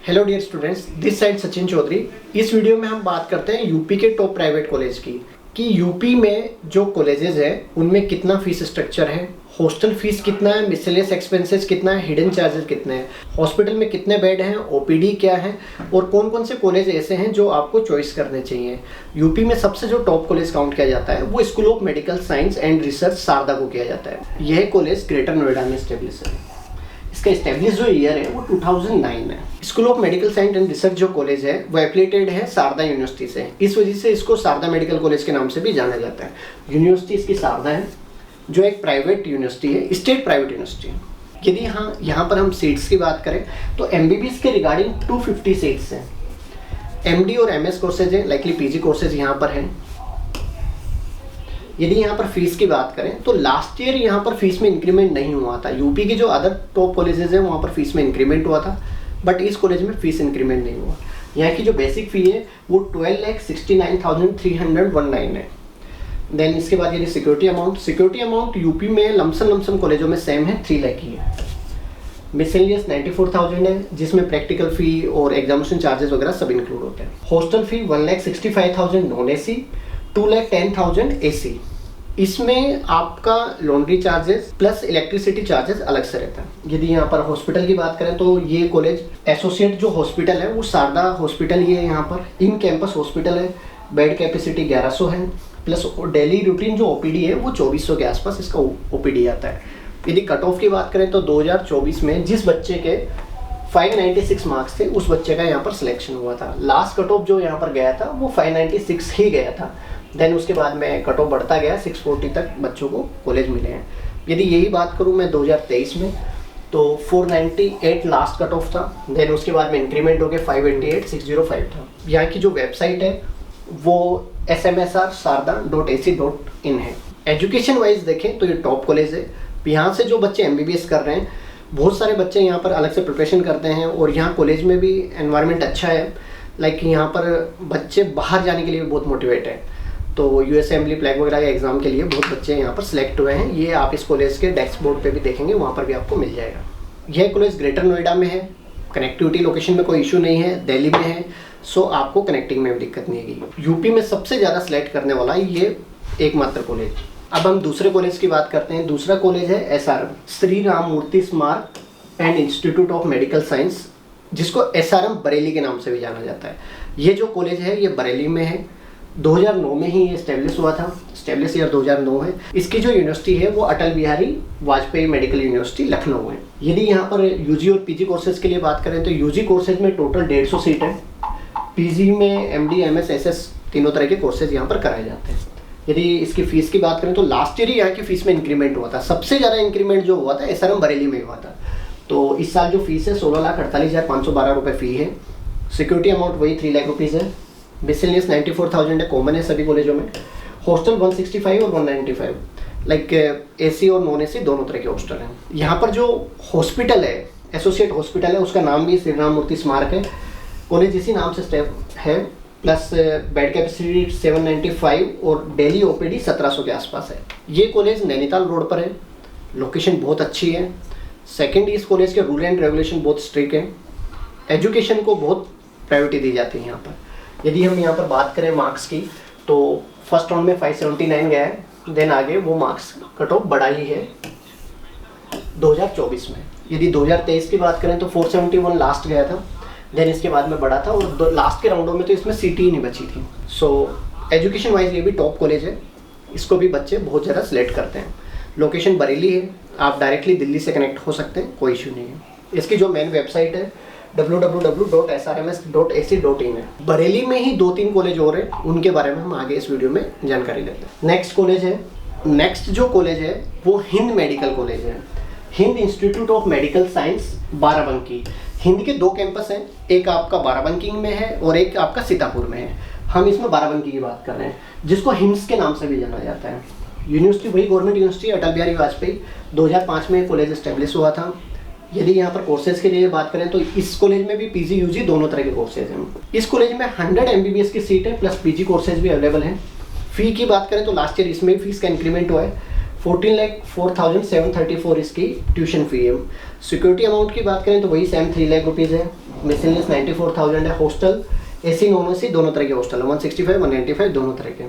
Hello dear students, this side Sachin Chaudhary. इस video में हम बात करते हैं यूपी के टॉप प्राइवेट कॉलेज की कि यूपी में जो कॉलेजेस हैं उनमें कितना फीस स्ट्रक्चर है, हॉस्टल फीस कितना है, मिसलेनियस एक्सपेंसेस कितना है, हिडन चार्जेस कितने हैं, हॉस्पिटल में कितने बेड हैं, ओपीडी क्या है और कौन कौन से कॉलेज ऐसे हैं जो आपको चॉइस करने चाहिए। यूपी में सबसे जो टॉप कॉलेज काउंट किया जाता है वो School of Medical Science and Research Sharda को किया जाता है। यह कॉलेज ग्रेटर नोएडा में स्टेब्लिश है। इसका स्टेब्लिश जो ईयर है वो 2009 है। School of Medical Science and research जो कॉलेज है वो एफिलिएटेड है सारदा यूनिवर्सिटी से। इस वजह से इसको सारदा मेडिकल कॉलेज के नाम से भी जाना जाता है। यूनिवर्सिटी इसकी सारदा है जो एक प्राइवेट यूनिवर्सिटी है, स्टेट प्राइवेट यूनिवर्सिटी है। यदि यहाँ पर हम सीट्स की बात करें तो एमबीबीएस के रिगार्डिंग 250 सीट्स हैं। एमडी और एमएस कोर्सेज है, लाइकली पीजी कोर्सेज यहाँ पर हैं। यदि यहाँ पर फीस की बात करें तो लास्ट ईयर यहाँ पर फीस में इंक्रीमेंट नहीं हुआ था। यूपी के जो अदर टॉप कॉलेजेस हैं वहाँ पर फीस में इंक्रीमेंट हुआ था, बट इस कॉलेज में फीस इंक्रीमेंट नहीं हुआ। यहाँ की जो बेसिक फ़ी है वो 12,69,319 है। देन इसके बाद यदि सिक्योरिटी अमाउंट यूपी में लमसम कॉलेजों में सेम है, 3 लाख की है। मिसलेनियस 94,000 है जिसमें प्रैक्टिकल फ़ी और एग्जामिनेशन चार्जेस वगैरह सब इंक्लूड होते हैं। Hostel fee 1,65,000 non AC, 2,10,000 AC. इसमें आपका laundry charges plus electricity charges अलग से रहता है। यदि यहाँ पर हॉस्पिटल की बात करें तो ये कॉलेज एसोसिएट जो हॉस्पिटल है वो सारदा हॉस्पिटल ही है। यहाँ पर इन कैंपस हॉस्पिटल है, बेड कैपेसिटी 1100 है, प्लस डेली रूटीन जो ओपीडी है वो 2400 के आसपास इसका ओपीडी आता है। यदि कट ऑफ की बात करें तो 2024 में जिस बच्चे के 596 मार्क्स थे उस बच्चे का यहाँ पर सिलेक्शन हुआ था। लास्ट कट ऑफ जो यहाँ पर गया था वो 596 ही गया था। देन उसके बाद में कट ऑफ बढ़ता गया, 640 तक बच्चों को कॉलेज मिले हैं। यदि यही बात करूँ मैं 2023 में तो 498 लास्ट कट ऑफ था। देन उसके बाद में इंक्रीमेंट हो गया 588, 605 था। यहाँ की जो वेबसाइट है वो smsrsarda.ac.in है। एजुकेशन वाइज देखें तो ये टॉप कॉलेज है। यहाँ से जो बच्चे एमबीबीएस कर रहे हैं, बहुत सारे बच्चे यहाँ पर अलग से प्रिपरेशन करते हैं और यहाँ कॉलेज में भी एनवायरनमेंट अच्छा है। लाइक यहाँ पर बच्चे बाहर जाने के लिए बहुत मोटिवेट है। तो यूएस असेंबली फ्लैग वगैरह के एग्जाम के लिए बहुत बच्चे यहाँ पर सिलेक्ट हुए हैं। ये आप इस कॉलेज के डेस्क बोर्ड पे भी देखेंगे, वहाँ पर भी आपको मिल जाएगा। यह कॉलेज ग्रेटर नोएडा में है। कनेक्टिविटी लोकेशन में कोई इशू नहीं है, दिल्ली में है, सो आपको कनेक्टिंग में भी दिक्कत नहीं आएगी। यूपी में सबसे ज़्यादा सिलेक्ट करने वाला ये एकमात्र कॉलेज। अब हम दूसरे कॉलेज की बात करते हैं। दूसरा कॉलेज है एसआरएम, श्री राम मूर्ति स्मारक and institute of Medical science, जिसको एसआरएम बरेली के नाम से भी जाना जाता है। ये जो कॉलेज है ये बरेली में है। 2009 में ही ये स्टेब्लिश हुआ था। स्टेब्लिश ईयर 2009 है। इसकी जो यूनिवर्सिटी है वो अटल बिहारी वाजपेयी मेडिकल यूनिवर्सिटी लखनऊ है। यदि यहाँ पर यूजी और पीजी कोर्सेज के लिए बात करें तो यूजी कोर्सेज में टोटल 150 सीट है। पीजी में एमडी, एमएस, एसएस तीनों तरह के कोर्सेज यहाँ पर कराए जाते हैं। यदि इसकी फीस की बात करें तो लास्ट ईयर ही यहाँ की फीस में इंक्रीमेंट हुआ था। सबसे ज़्यादा इंक्रीमेंट जो हुआ था एसआरएम बरेली में हुआ था। तो इस साल जो फीस है 16,48,512 रुपये फ़ी है। सिक्योरिटी अमाउंट वही 3 लाख रुपीज़ है। मिसलेनियस 94,000 है, कॉमन है सभी कॉलेजों में। हॉस्टल 165 और 195, लाइक एसी और नॉन एसी दोनों तरह के हॉस्टल हैं। यहाँ पर जो हॉस्पिटल है, एसोसिएट हॉस्पिटल है, उसका नाम भी श्री राम मूर्ति स्मारक है। कॉलेज इसी नाम से स्टेप है, प्लस बेड कैपेसिटी 795 और डेली ओपीडी 1700 के आसपास है। ये कॉलेज नैनीताल रोड पर है। लोकेशन बहुत अच्छी है। सेकेंड, इस कॉलेज के रूल एंड रेगुलेशन बहुत स्ट्रिक्ट है। एजुकेशन को बहुत प्रायोरिटी दी जाती है यहाँ पर। यदि हम यहाँ पर बात करें मार्क्स की तो फर्स्ट राउंड में 579 गया है। देन आगे वो मार्क्स कट ऑफ बढ़ा ही है 2024 में। यदि 2023 की बात करें तो 471 लास्ट गया था। देन इसके बाद में बढ़ा था और लास्ट के राउंडों में तो इसमें सीट ही नहीं बची थी। सो एजुकेशन वाइज ये भी टॉप कॉलेज है। इसको भी बच्चे बहुत ज़्यादा सिलेक्ट करते हैं। लोकेशन बरेली है। आप डायरेक्टली दिल्ली से कनेक्ट हो सकते हैं, कोई इशू नहीं है। इसकी जो मेन वेबसाइट है www.srms.ac.in है। बरेली में ही 2-3 कॉलेज और हैं, उनके बारे में हम आगे इस वीडियो में जानकारी लेते हैं। नेक्स्ट जो कॉलेज है वो हिंद मेडिकल कॉलेज है। Hind institute of Medical science Barabanki. Hind के 2 कैंपस हैं, एक आपका बाराबंकी में है और एक आपका सीतापुर में है। हम इसमें बाराबंकी की बात कर रहे हैं, जिसको हिम्स के नाम से भी जाना जाता है। यूनिवर्सिटी वही गवर्नमेंट यूनिवर्सिटी अटल बिहारी वाजपेयी। 2005 में कॉलेज स्टेब्लिश हुआ था। यदि यहाँ पर कोर्सेज के लिए बात करें तो इस कॉलेज में भी पीजी यूजी दोनों तरह के कोर्सेज हैं। इस कॉलेज में 100 एमबीबीएस की सीट है, प्लस पीजी कोर्सेज भी अवेलेबल हैं। फ़ी की बात करें तो लास्ट ईयर इसमें फीस का इंक्रीमेंट हुआ है। 14,04,734 इसकी ट्यूशन फ़ी है। सिक्योरिटी अमाउंट की बात करें तो वही सेम 3 लाख रुपीज़ है। मिसलेनियस 94,000 है। हॉस्टल AC नॉन AC दोनों तरह के हॉस्टल है, 165 195 दोनों तरह के।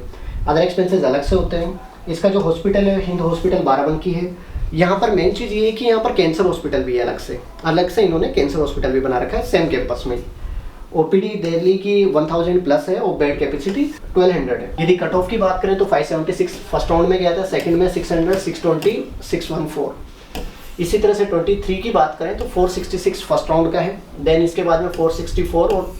अदर एक्सपेंसेस अलग से होते हैं। इसका जो हॉस्पिटल है हिंद हॉस्पिटल बाराबंकी है। यहाँ पर मेन चीज़ ये है कि यहाँ पर कैंसर हॉस्पिटल भी है अलग से इन्होंने कैंसर हॉस्पिटल भी बना रखा है सेम कैंपस में। OPD दिल्ली की 1000 प्लस है और बेड कैपेसिटी 1200 है। यदि कट ऑफ की बात करें तो 576 फर्स्ट राउंड में गया था, सेकंड में 600, 620, 614। इसी तरह से 23 की बात करें तो 466 फर्स्ट राउंड का है, देन इसके बाद में 464 और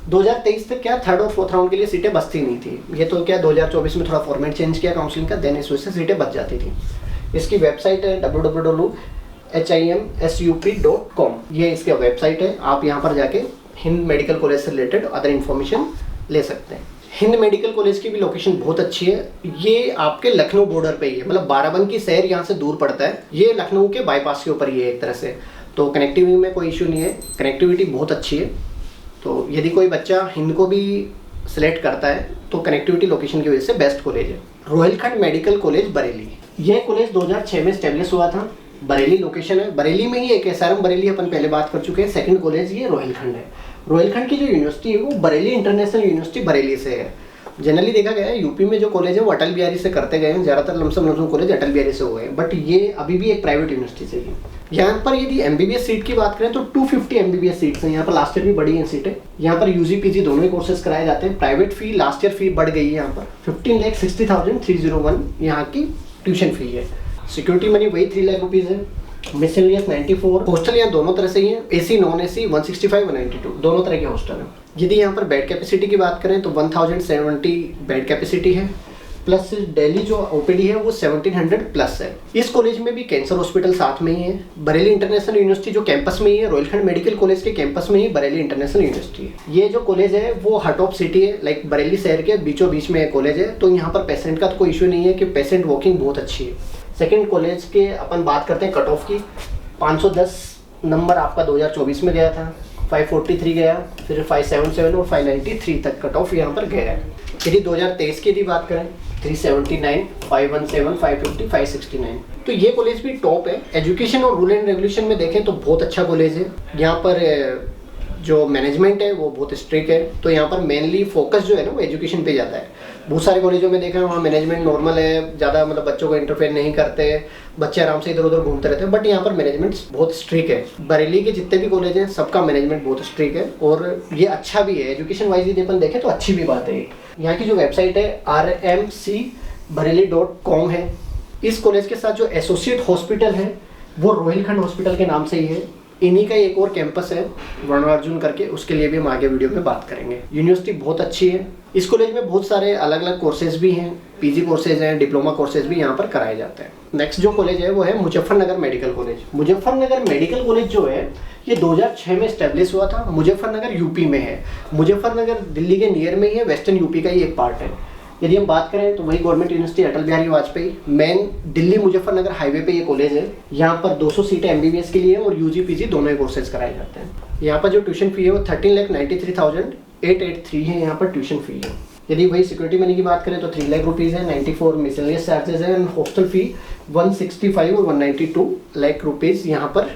2023 तक क्या थर्ड और फोर्थ राउंड के लिए सीटें बचती नहीं थी। ये तो क्या 2024 में थोड़ा फॉर्मेट चेंज किया काउंसलिंग का, देन इस वजह से सीटें बच जाती थी। इसकी वेबसाइट है www.himsup.com, ये इसका वेबसाइट है। आप यहाँ पर जाके हिंद मेडिकल कॉलेज से रिलेटेड अदर इन्फॉर्मेशन ले सकते हैं। हिंद मेडिकल कॉलेज की भी लोकेशन बहुत अच्छी है। ये आपके लखनऊ बॉर्डर पे ही है, मतलब बाराबंकी शहर यहाँ से दूर पड़ता है। ये लखनऊ के बाईपास के ऊपर ही है एक तरह से, तो कनेक्टिविटी में कोई इशू नहीं है, कनेक्टिविटी बहुत अच्छी है। तो यदि कोई बच्चा हिंद को भी सिलेक्ट करता है तो कनेक्टिविटी लोकेशन की वजह से बेस्ट कॉलेज है। रोहिलखंड मेडिकल कॉलेज बरेली, यह कॉलेज 2006 में स्टेब्लिश हुआ था। बरेली लोकेशन है, बरेली में ही एक SRM बरेली अपन पहले बात कर चुके हैं। सेकंड कॉलेज ये रोहिलखंड है। रोहिलखंड की जो यूनिवर्सिटी है वो बरेली इंटरनेशनल यूनिवर्सिटी बरेली से है। जनरली देखा गया है यूपी में जो कॉलेज है वो अटल बिहारी से करते गए हैं, ज़्यादातर लमसम कॉलेज अटल बिहारी से हो गए, बट ये अभी भी एक प्राइवेट यूनिवर्सिटी से ही। यहाँ पर यदि MBBS सीट की बात करें तो 250 MBBS सीट्स हैं यहाँ पर। लास्ट ईयर भी बढ़ी हैं सीटें। यहाँ पर UG PG दोनों ही कोर्सेज कराए जाते हैं। प्राइवेट फी लास्ट ईयर फी बढ़ गई है यहाँ पर 15,60,301 यहाँ की ट्यूशन फी है। सिक्योरिटी मनी वही 3 लाख रुपीज़ है। मिसलेनियस 94। हॉस्टल यहाँ दोनों तरह से ही है, AC नॉन AC 165 192 दोनों तरह के हॉस्टल हैं। यदि यहाँ पर बेड कैपेसिटी की बात करें तो 1070 बेड कैपेसिटी है, प्लस दिल्ली जो OPD है वो 1700 प्लस है। इस कॉलेज में भी कैंसर हॉस्पिटल साथ में ही है। बरेली इंटरनेशनल यूनिवर्सिटी जो कैंपस में ही है, रोहिलखंड मेडिकल कॉलेज के कैंपस में ही बरेली इंटरनेशनल यूनिवर्सिटी है। ये जो कॉलेज है वो हार्ट ऑफ सिटी है, लाइक बरेली शहर के बीचों बीच में कॉलेज है, तो यहाँ पर पेशेंट का तो कोई इशू नहीं है कि पेशेंट वॉकिंग बहुत अच्छी है। सेकेंड कॉलेज के अपन बात करते हैं कट ऑफ की, 510 नंबर आपका 2024 में गया था, 543 गया, फिर 577 और 593 तक कट ऑफ यहाँ पर गया है। यदि 2023 की यदि बात करें 379, 517, 550, 569, तो ये कॉलेज भी टॉप है। एजुकेशन और रूल एंड रेगुलेशन में देखें तो बहुत अच्छा कॉलेज है। यहाँ पर जो मैनेजमेंट है वो बहुत स्ट्रिक्ट है, तो यहाँ पर मेनली फोकस जो है ना वो एजुकेशन पे जाता है। बहुत सारे कॉलेजों में देखा है वहाँ मैनेजमेंट नॉर्मल है, ज़्यादा मतलब बच्चों को इंटरफेयर नहीं करते, बच्चे आराम से इधर उधर घूमते रहते हैं, बट यहाँ पर मैनेजमेंट बहुत स्ट्रिक्ट है। बरेली के जितने भी कॉलेज हैं सबका मैनेजमेंट बहुत स्ट्रिक्ट है और ये अच्छा भी है। एजुकेशन वाइज यदि अपन देखें तो अच्छी भी बात है। यहाँ की जो वेबसाइट है rmcbareli.com है। इस कॉलेज के साथ जो एसोसिएट हॉस्पिटल है वो रोहिलखंड हॉस्पिटल के नाम से ही है। इन्हीं का एक और कैंपस है वर्णार्जुन करके, उसके लिए भी हम आगे वीडियो में बात करेंगे। यूनिवर्सिटी बहुत अच्छी है। इस कॉलेज में बहुत सारे अलग अलग कोर्सेज भी हैं, PG कोर्सेज हैं, डिप्लोमा कोर्सेज भी यहाँ पर कराए जाते हैं। नेक्स्ट जो कॉलेज है वो है Muzaffarnagar medical college. Muzaffarnagar medical college जो है ये 2006 में स्टैब्लिश हुआ था। मुजफ्फरनगर यूपी में है। मुजफ्फरनगर दिल्ली के नियर में ही है, वेस्टर्न यूपी का ही एक पार्ट है। यदि हम बात करें तो वही government university Atal Bihari Vajpayee, main Delhi Muzaffarnagar highway पे ये कॉलेज है। यहाँ पर 200 सीटें MBBS के लिए और UG PG दोनों ही कोर्सेज कराए जाते हैं। यहाँ पर जो ट्यूशन फी है वो 13,93,883 है यहाँ पर ट्यूशन फी है। यदि वही सिक्योरिटी मनी की बात करें तो 3 लाख रुपीज़ है, 94 मिसलेनियस चार्जेस है, हॉस्टल फी 165 और 192 लाख रुपीज़ यहाँ पर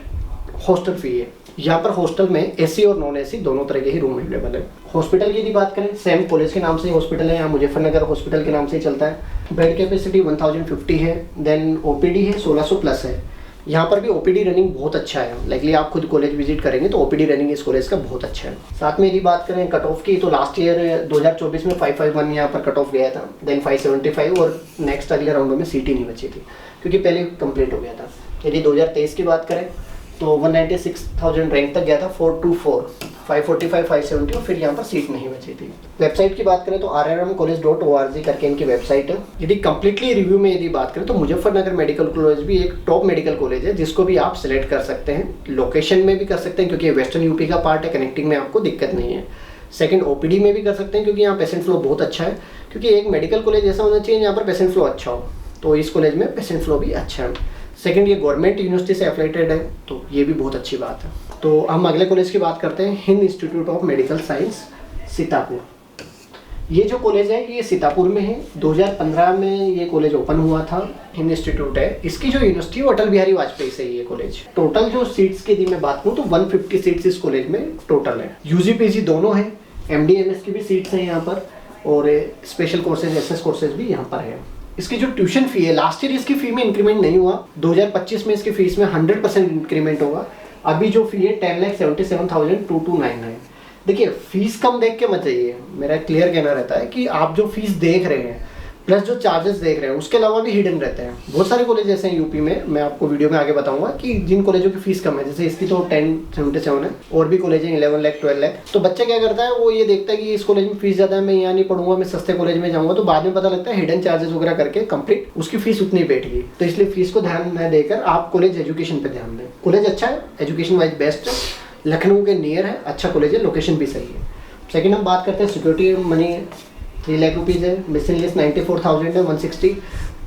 हॉस्टल फी है। यहाँ पर हॉस्टल में AC और नॉन AC दोनों तरह के ही रूम अवेलेबल है। हॉस्पिटल की यदि बात करें सेम कॉलेज के नाम से हॉस्पिटल है, यहाँ मुजफ्फरनगर हॉस्पिटल के नाम से ही चलता है। बेड कैपेसिटी 1050 है, देन OPD है 1600 प्लस है। यहाँ पर भी OPD रनिंग बहुत अच्छा है। लाइकली आप खुद कॉलेज विजिट करेंगे तो OPD रनिंग इस कॉलेज का बहुत अच्छा है। साथ में यदि बात करें कट ऑफ की तो लास्ट ईयर 2024 में 551 यहाँ पर कट ऑफ गया था, देन 575 और नेक्स्ट अगले राउंडों में सीट ही नहीं बची थी क्योंकि पहले कंप्लीट हो गया था। यदि 2023 की बात करें तो 196,000 रैंक तक गया था, 424, 545, 570 और फिर यहाँ पर सीट नहीं बची थी। वेबसाइट की बात करें तो rrmcollege.org करके इनकी वेबसाइट है। यदि कंप्लीटली रिव्यू में यदि बात करें तो मुजफ्फरनगर मेडिकल कॉलेज भी एक टॉप मेडिकल कॉलेज है जिसको भी आप सिलेक्ट कर सकते हैं। लोकेशन में भी कर सकते हैं क्योंकि ये वेस्टर्न यूपी का पार्ट है, कनेक्टिंग में आपको दिक्कत नहीं है। सेकंड OPD में भी कर सकते हैं क्योंकि यहाँ पेशेंट फ्लो बहुत अच्छा है, क्योंकि एक मेडिकल कॉलेज ऐसा होना चाहिए यहाँ पर पेशेंट फ्लो अच्छा हो, तो इस कॉलेज में पेशेंट फ्लो भी अच्छा है। सेकंड ये गवर्नमेंट यूनिवर्सिटी से एफिलेटेड है तो ये भी बहुत अच्छी बात है। तो हम अगले कॉलेज की बात करते हैं, Hind institute of Medical science Sitapur. ये जो कॉलेज है ये सीतापुर में है। 2015 में ये कॉलेज ओपन हुआ था। हिंद इंस्टीट्यूट है। इसकी जो यूनिवर्सिटी है अटल बिहारी वाजपेयी से ये कॉलेज। टोटल जो सीट्स की यदि मैं बात करूँ तो 150 सीट्स इस कॉलेज में टोटल है। यूजी पीजी दोनों है। एमडी एमएस की भी सीट्स हैं यहाँ पर और स्पेशल कोर्सेज एसएस कोर्सेज भी यहाँ पर है। इसकी जो ट्यूशन फी है, लास्ट ईयर इसकी फी में इंक्रीमेंट नहीं हुआ, 2025 में इसकी फीस में 100% इंक्रीमेंट होगा। अभी जो फी है 10,77,229 है। देखिए फीस कम देख के मत जाइए, मेरा क्लियर कहना रहता है कि आप जो फीस देख रहे हैं प्लस जो चार्जेस देख रहे हैं उसके अलावा भी हिडन रहते हैं। बहुत सारे कॉलेज ऐसे हैं यूपी में, मैं आपको वीडियो में आगे बताऊंगा कि जिन कॉलेजों की फीस कम है, जैसे इसकी तो 1077 है और भी कॉलेज हैं 11 लाख 12 लाख। तो बच्चा क्या करता है, वो ये देखता है कि इस कॉलेज में फीस ज़्यादा है, मैं यहाँ नहीं पढ़ूंगा, मैं सस्ते कॉलेज में जाऊँगा। तो बाद में पता लगता है हिडन चार्जेस वगैरह करके कंप्लीट उसकी फीस उतनी बैठ गई। तो इसलिए फीस को ध्यान न देकर आप कॉलेज एजुकेशन पर ध्यान दें। कॉलेज अच्छा है, एजुकेशन वाइज बेस्ट है, लखनऊ के नियर है, अच्छा कॉलेज है, लोकेशन भी सही है। सेकेंड हम बात करते हैं सिक्योरिटी मनी 3 लाख रुपीज़ है, मिसलेनियस 94,000 है, 160।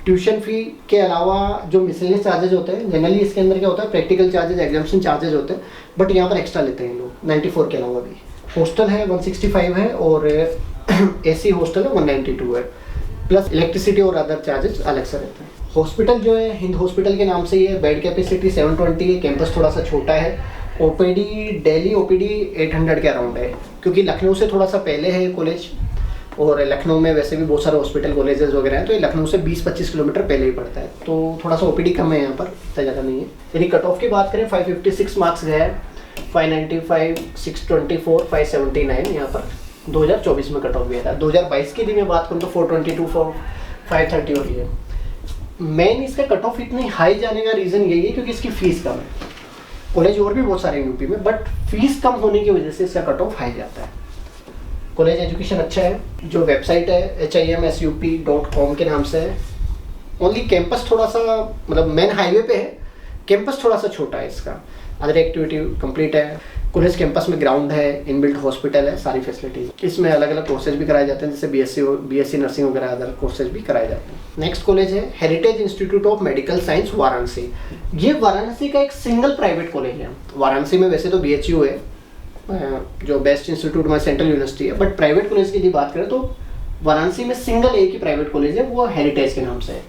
ट्यूशन फी के अलावा जो मिसलेनियस चार्जेज होते हैं, जनरली इसके अंदर क्या होता है, प्रैक्टिकल चार्जेज एग्जामिनेशन चार्जेज होते हैं, बट यहाँ पर एक्स्ट्रा लेते हैं लोग 94 के अलावा भी। हॉस्टल है 165 है और एसी हॉस्टल है 192 है, प्लस इलेक्ट्रिसिटी और अदर चार्जेस अलग से रहते हैं। हॉस्पिटल जो है हिंद हॉस्पिटल के नाम से ही है, बेड कैपेसिटी 720 है, कैंपस थोड़ा सा छोटा है, ओपीडी डेली ओपीडी 800 के अराउंड है, क्योंकि लखनऊ से थोड़ा सा पहले है कॉलेज और लखनऊ में वैसे भी बहुत सारे हॉस्पिटल कॉलेजेस वगैरह हैं, तो ये लखनऊ से 20-25 किलोमीटर पहले ही पड़ता है, तो थोड़ा सा ओपीडी कम है यहाँ पर, इतना ज़्यादा नहीं है। यदि कट ऑफ की बात करें 556 मार्क्स गया है, 595, 624, 579 यहाँ पर 2024 में कट ऑफ गया था। 2022 की यदि मैं बात करूँ तो 422, 530 हो रही है। मेन इसका कट ऑफ इतनी हाई जाने का रीज़न यही है क्योंकि इसकी फ़ीस कम है। कॉलेज और भी बहुत सारे यूपी में, बट फीस कम होने की वजह से इसका कट ऑफ हाई जाता है। कॉलेज एजुकेशन अच्छा है। जो वेबसाइट है HIMSUP.com के नाम से है। ओनली कैंपस थोड़ा सा मतलब मेन हाईवे पे है, कैंपस थोड़ा सा छोटा है इसका, अदर एक्टिविटी कंप्लीट है। कॉलेज कैंपस में ग्राउंड है, इनबिल्ट हॉस्पिटल है, सारी फैसिलिटीज। इसमें अलग अलग कोर्सेज भी कराए जाते हैं, जैसे BSc नर्सिंग वगैरह अदर कोर्सेज भी कराए जाते हैं। नेक्स्ट कॉलेज है heritage institute of Medical science Varanasi. ये वाराणसी का एक सिंगल प्राइवेट कॉलेज है। वाराणसी में वैसे तो BHU है जो बेस्ट इंस्टीट्यूट में सेंट्रल यूनिवर्सिटी है, बट प्राइवेट कॉलेज की यदि बात करें तो वाराणसी में सिंगल एक ही प्राइवेट कॉलेज है, वो हेरिटेज के नाम से है।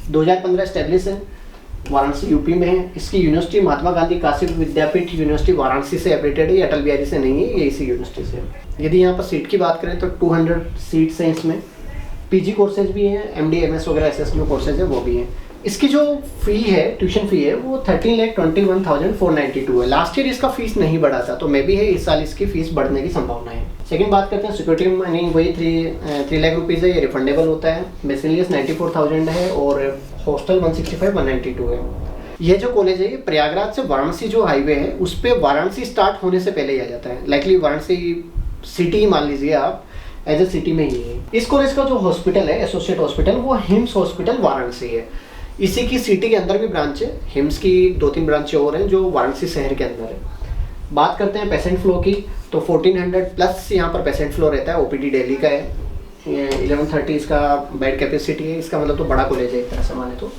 2015 एस्टेब्लिश है, वाराणसी यूपी में है। इसकी यूनिवर्सिटी महात्मा गांधी काशी विद्यापीठ यूनिवर्सिटी वाराणसी से एफिलिएटेड है, ये अटल बिहारी से नहीं है, ये इसी यूनिवर्सिटी से है। यदि यहाँ पर सीट की बात करें तो 200 सीट्स हैं इसमें। PG कोर्सेज भी हैं, MD MS वगैरह SSM कोर्सेज है वो भी हैं। इसकी जो फ़ी है, ट्यूशन फ़ी है, वो 13,21,492 है। लास्ट ईयर इसका फीस नहीं बढ़ा था, तो मे भी है इस साल इसकी फीस बढ़ने की संभावना है। सेकंड बात करते हैं सिक्योरिटी मनी, वही 3 लाख रुपीज़ है, ये रिफंडेबल होता है। मिसलेनियस 94,000 है और हॉस्टल 165, 192 है। ये जो कॉलेज है ये प्रयागराज से वाराणसी जो हाईवे है उस पर वाराणसी स्टार्ट होने से पहले ही आ जाता है। लाइकली वाराणसी सिटी मान लीजिए आप, एज ए सिटी में ही है। इस कॉलेज का जो हॉस्पिटल है, एसोसिएट हॉस्पिटल, वो हिम्स हॉस्पिटल वाराणसी है। इसी की सिटी के अंदर भी ब्रांच है, हिम्स की 2-3 ब्रांचें और हैं जो वाराणसी शहर के अंदर है। बात करते हैं पेशेंट फ्लो की, तो 1400 प्लस यहाँ पर पेशेंट फ्लो रहता है। OPD डेली का है, 1130 इसका बेड कैपेसिटी है। इसका मतलब तो बड़ा कॉलेज है एक तरह से माने तो।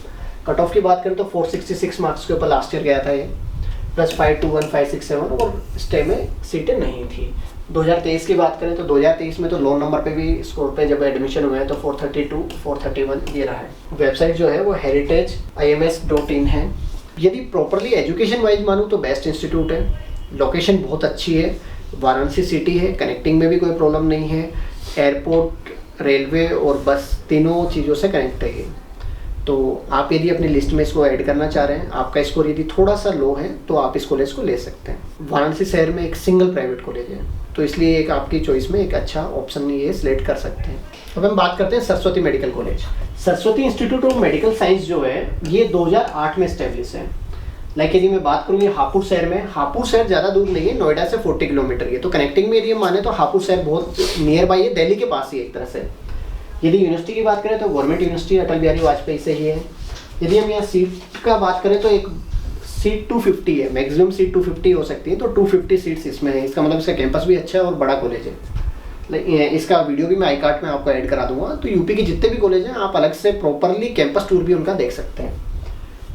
कट ऑफ की बात करें तो 466 मार्क्स के ऊपर लास्ट ईयर गया था ये, प्लस 521, 567 और स्टे में सीटें नहीं थी। 2023 की बात करें तो 2023 में तो लो नंबर पे भी स्कोर पे जब एडमिशन हुए हैं तो 432, 431 ये रहा है। वेबसाइट जो है वो heritageims.in है। यदि प्रॉपरली एजुकेशन वाइज मानूँ तो बेस्ट इंस्टीट्यूट है, लोकेशन बहुत अच्छी है, वाराणसी सिटी है, कनेक्टिंग में भी कोई प्रॉब्लम नहीं है, एयरपोर्ट, रेलवे और बस तीनों चीज़ों से कनेक्ट है ये। तो आप यदि अपनी लिस्ट में इसको ऐड करना चाह रहे हैं, आपका स्कोर यदि थोड़ा सा लो है तो आप इस कॉलेज को ले सकते हैं। वाराणसी शहर में एक सिंगल प्राइवेट कॉलेज है, तो इसलिए एक आपकी चॉइस में एक अच्छा ऑप्शन ये सिलेक्ट कर सकते हैं। अब हम बात करते हैं Saraswati medical college. Saraswati institute of Medical Science जो है ये 2008 में एस्टेब्लिश है। लाइक यदि मैं बात करूँ ये हापुड़ शहर में, हापुड़ शहर ज़्यादा दूर नहीं है, नोएडा से 40 किलोमीटर है, तो कनेक्टिंग में यदि हम माने तो हापुड़ शहर बहुत नियर बाई है, दिल्ली के पास ही एक तरह से। यदि यूनिवर्सिटी की बात करें तो गवर्नमेंट यूनिवर्सिटी अटल बिहारी वाजपेयी से ही है। यदि हम यहाँ सीट का बात करें तो एक सीट 250 है, मैक्सिमम सीट 250 हो सकती है, तो 250 सीट्स इसमें है। इसका मतलब इसका कैंपस भी अच्छा है और बड़ा कॉलेज है। इसका वीडियो भी मैं आई कार्ड में आपको ऐड करा दूंगा। तो यूपी के जितने भी कॉलेज हैं आप अलग से प्रॉपरली कैंपस टूर भी उनका देख सकते हैं।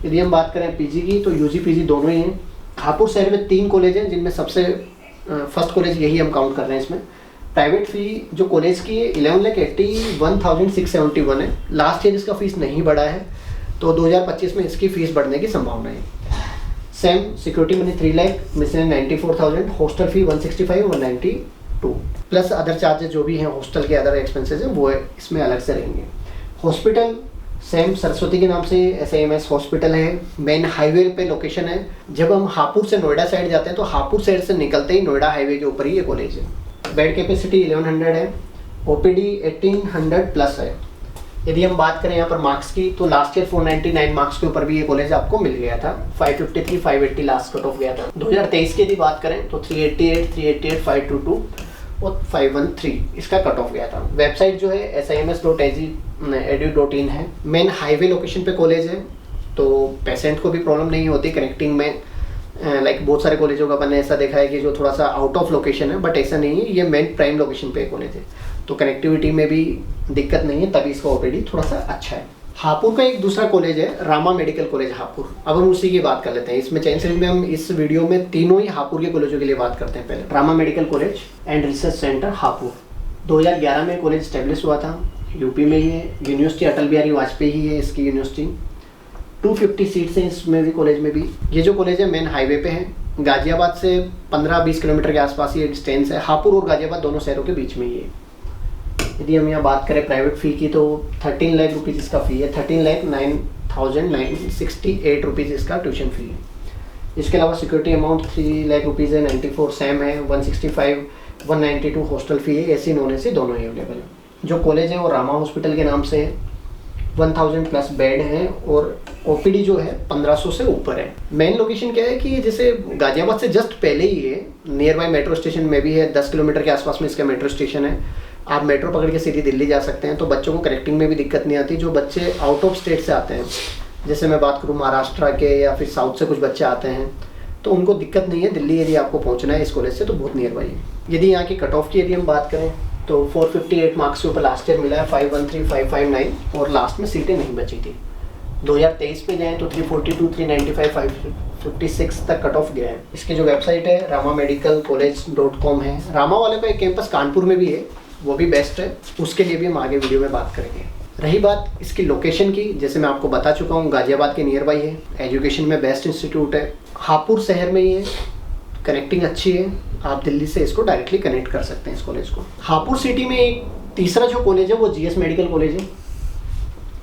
यदि हम बात करें PG की तो UG PG दोनों ही हैं। हापुड़ शहर में 3 कॉलेज हैं, जिनमें सबसे फर्स्ट कॉलेज यही हम काउंट कर रहे हैं इसमें, प्राइवेट फ़ी जो कॉलेज की है 11,81,671 है। लास्ट ईयर इसका फ़ीस नहीं बढ़ा है, तो 2025 में इसकी फ़ीस बढ़ने की संभावना है। Same security money 3 lakh, miscellaneous 94,000, hostel fee 165, 192 plus other charges जो भी हैं हॉस्टल के अदर एक्सपेंसेस हैं वो इसमें अलग से रहेंगे। हॉस्पिटल सेम सरस्वती के नाम से SIMS हॉस्पिटल है, मेन हाईवे पे लोकेशन है। जब हम हापुड़ से नोएडा साइड जाते हैं तो हापुड़ साइड से निकलते ही नोएडा हाईवे के ऊपर ही ये कॉलेज है। बेड कैपेसिटी 1100 है, OPD 1800 प्लस है। यदि हम बात करें यहाँ पर मार्क्स की तो लास्ट ईयर 499 मार्क्स के ऊपर भी ये कॉलेज आपको मिल गया था। 553, 580 लास्ट कट ऑफ गया था। 2023 की यदि बात करें तो 388, 388, 522 और 513 इसका कट ऑफ गया था। वेबसाइट जो है sims.edu.in है। मेन हाईवे लोकेशन पे कॉलेज है, तो पेशेंट को भी प्रॉब्लम नहीं होती कनेक्टिंग में। लाइक बहुत सारे कॉलेजों का मैंने ऐसा देखा है कि जो थोड़ा सा आउट ऑफ लोकेशन है, बट ऐसा नहीं है, ये मेन प्राइम लोकेशन पे कॉलेज है, तो कनेक्टिविटी में भी दिक्कत नहीं है, तभी इसका OPD थोड़ा सा अच्छा है। हापुड़ का एक दूसरा कॉलेज है रामा मेडिकल कॉलेज हापुड़। अब हम उसी की बात कर लेते हैं। इसमें चैन सीरीज में हम इस वीडियो में तीनों ही हापुड़ के कॉलेजों के लिए बात करते हैं। पहले Rama medical College and research centre Hapur 2011 में कॉलेज स्टेब्लिश हुआ था, यूपी में ही है। यूनिवर्सिटी अटल बिहारी वाजपेयी ही है इसकी यूनिवर्सिटी। 250 सीट्स हैं इसमें भी, कॉलेज में भी। ये जो कॉलेज है मेन हाईवे पे है, गाजियाबाद से 15-20 किलोमीटर के आसपास ये डिस्टेंस है। हापुड़ और गाजियाबाद दोनों शहरों के बीच में ही है। यदि हम यहाँ बात करें प्राइवेट फ़ी की तो 13 लाख रुपीज़ इसका फ़ी है। 13,09,968 रुपीज़ इसका ट्यूशन फ़ी है। इसके अलावा सिक्योरिटी अमाउंट 3 लाख रुपीज़ है, 94 सैम है, 165, 192 हॉस्टल फ़ी है। AC नॉन AC दोनों ही अवेलेबल है। जो कॉलेज है वो रामा हॉस्पिटल के नाम से है। 1000 प्लस बेड हैं और OPD जो है 1500 से ऊपर है। मेन लोकेशन क्या है कि जैसे गाजियाबाद से जस्ट पहले ही है, नियर बाय मेट्रो स्टेशन में भी है। 10 किलोमीटर के आसपास में इसका मेट्रो स्टेशन है। आप मेट्रो पकड़ के सीधी दिल्ली जा सकते हैं, तो बच्चों को कनेक्टिंग में भी दिक्कत नहीं आती। जो बच्चे आउट ऑफ स्टेट से आते हैं, जैसे मैं बात करूँ महाराष्ट्र के या फिर साउथ से कुछ बच्चे आते हैं, तो उनको दिक्कत नहीं है। दिल्ली यदि आपको पहुँचना है इस कॉलेज से तो बहुत नियर बाई है। यदि यहाँ की कट ऑफ की यदि हम बात करें तो 458 मार्क्स के ऊपर लास्ट ईयर मिला है, 513, 559 और लास्ट में सीटें नहीं बची थी। 2023 पे जाएँ तो 342, 395, 556 तक कट ऑफ गया है। इसकी जो वेबसाइट है ramamedicalcollege.com है। रामा वाले का एक कैंपस कानपुर में भी है, वो भी बेस्ट है, उसके लिए भी हम आगे वीडियो में बात करेंगे। रही बात इसकी लोकेशन की, जैसे मैं आपको बता चुका हूँ, गाजियाबाद के नियर बाई है, एजुकेशन में बेस्ट इंस्टीट्यूट है, हापुड़ शहर में ही है, कनेक्टिंग अच्छी है, आप दिल्ली से इसको डायरेक्टली कनेक्ट कर सकते हैं इस कॉलेज को। हापुड़ सिटी में एक तीसरा जो कॉलेज है वो GS मेडिकल कॉलेज है।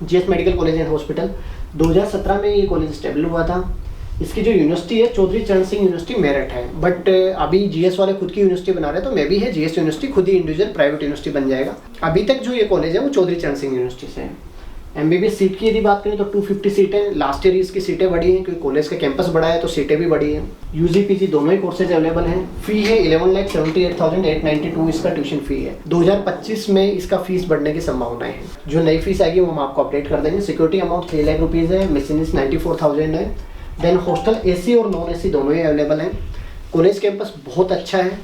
GS medical College and hospital 2017 में ये कॉलेज स्टेबल हुआ था। इसकी जो यूनिवर्सिटी है चौधरी चरण सिंह यूनिवर्सिटी मेरठ है, बट अभी GS वाले खुद की यूनिवर्सिटी बना रहे हैं, तो मे भी है GS यूनिवर्सिटी खुद ही इंडिविजुअल प्राइवेट यूनिवर्सिटी बन जाएगा। अभी तक जो ये कॉलेज है वो चौधरी चरण सिंह यूनिवर्सिटी से है। MBBS सीट की यदि बात करें तो 250 सीटें, लास्ट ईयर इसकी सीटें बढ़ी हैं क्योंकि कॉलेज का कैंपस बड़ा है तो सीटें भी बढ़ी हैं। UG PG दोनों ही कोर्सेज अवेलेबल हैं। फी है 11,78,892 इसका ट्यूशन फी है। 2025 में इसका फीस बढ़ने की संभावनाएं हैं। जो नई फीस आएगी वो हम आपको अपडेट कर देंगे। सिक्योरिटी अमाउंट 3 लाख रुपीज़ है, मिसलेनियस 94,000 है। देन हॉस्टल AC और नॉन AC दोनों ही अवेलेबल हैं। कॉलेज कैंपस बहुत अच्छा है,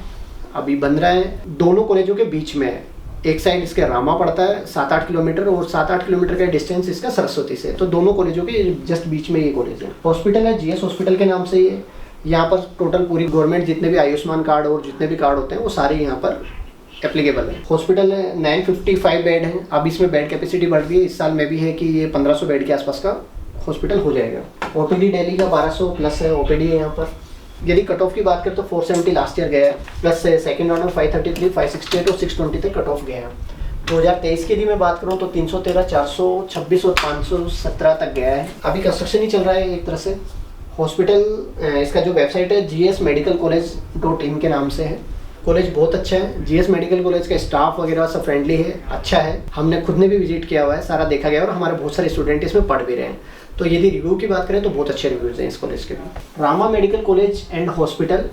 अभी बन रहा है, दोनों कॉलेजों के बीच में है। एक साइड इसके रामा पड़ता है 7-8 किलोमीटर और 7-8 किलोमीटर का डिस्टेंस इसका सरस्वती से, तो दोनों कॉलेजों के जस्ट बीच में ये कॉलेज है। हॉस्पिटल है GS हॉस्पिटल के नाम से ही है। यहाँ पर टोटल पूरी गवर्नमेंट जितने भी आयुष्मान कार्ड और जितने भी कार्ड होते हैं वो सारे यहाँ पर एप्लीकेबल है। हॉस्पिटल है 955 बेड है, अब इसमें बेड कैपेसिटी बढ़ रही है। इस साल में भी है कि ये 1500 बेड के आसपास का हॉस्पिटल हो जाएगा। OPD डेली का 1200 प्लस है OPD है यहाँ पर। यदि कट ऑफ की बात करें तो 470 लास्ट ईयर गया है, प्लस सेकंड राउंड में 533, 568 और 620 तक कट ऑफ गया है। 2023 की यदि मैं बात करूँ तो 313, 426 और 517 तक गया है। अभी कंस्ट्रक्शन ही चल रहा है एक तरह से। हॉस्पिटल इसका जो वेबसाइट है GSmedicalcollege.in के नाम से है। कॉलेज बहुत अच्छा है। GS मेडिकल कॉलेज का स्टाफ वगैरह सब फ्रेंडली है, अच्छा है। हमने खुद ने भी विजिट किया हुआ है, सारा देखा गया और हमारे बहुत सारे स्टूडेंट इसमें पढ़ भी रहे हैं। तो यदि रिव्यू की बात करें तो बहुत अच्छे रिव्यूज हैं इस कॉलेज के भी। Rama medical College and hospital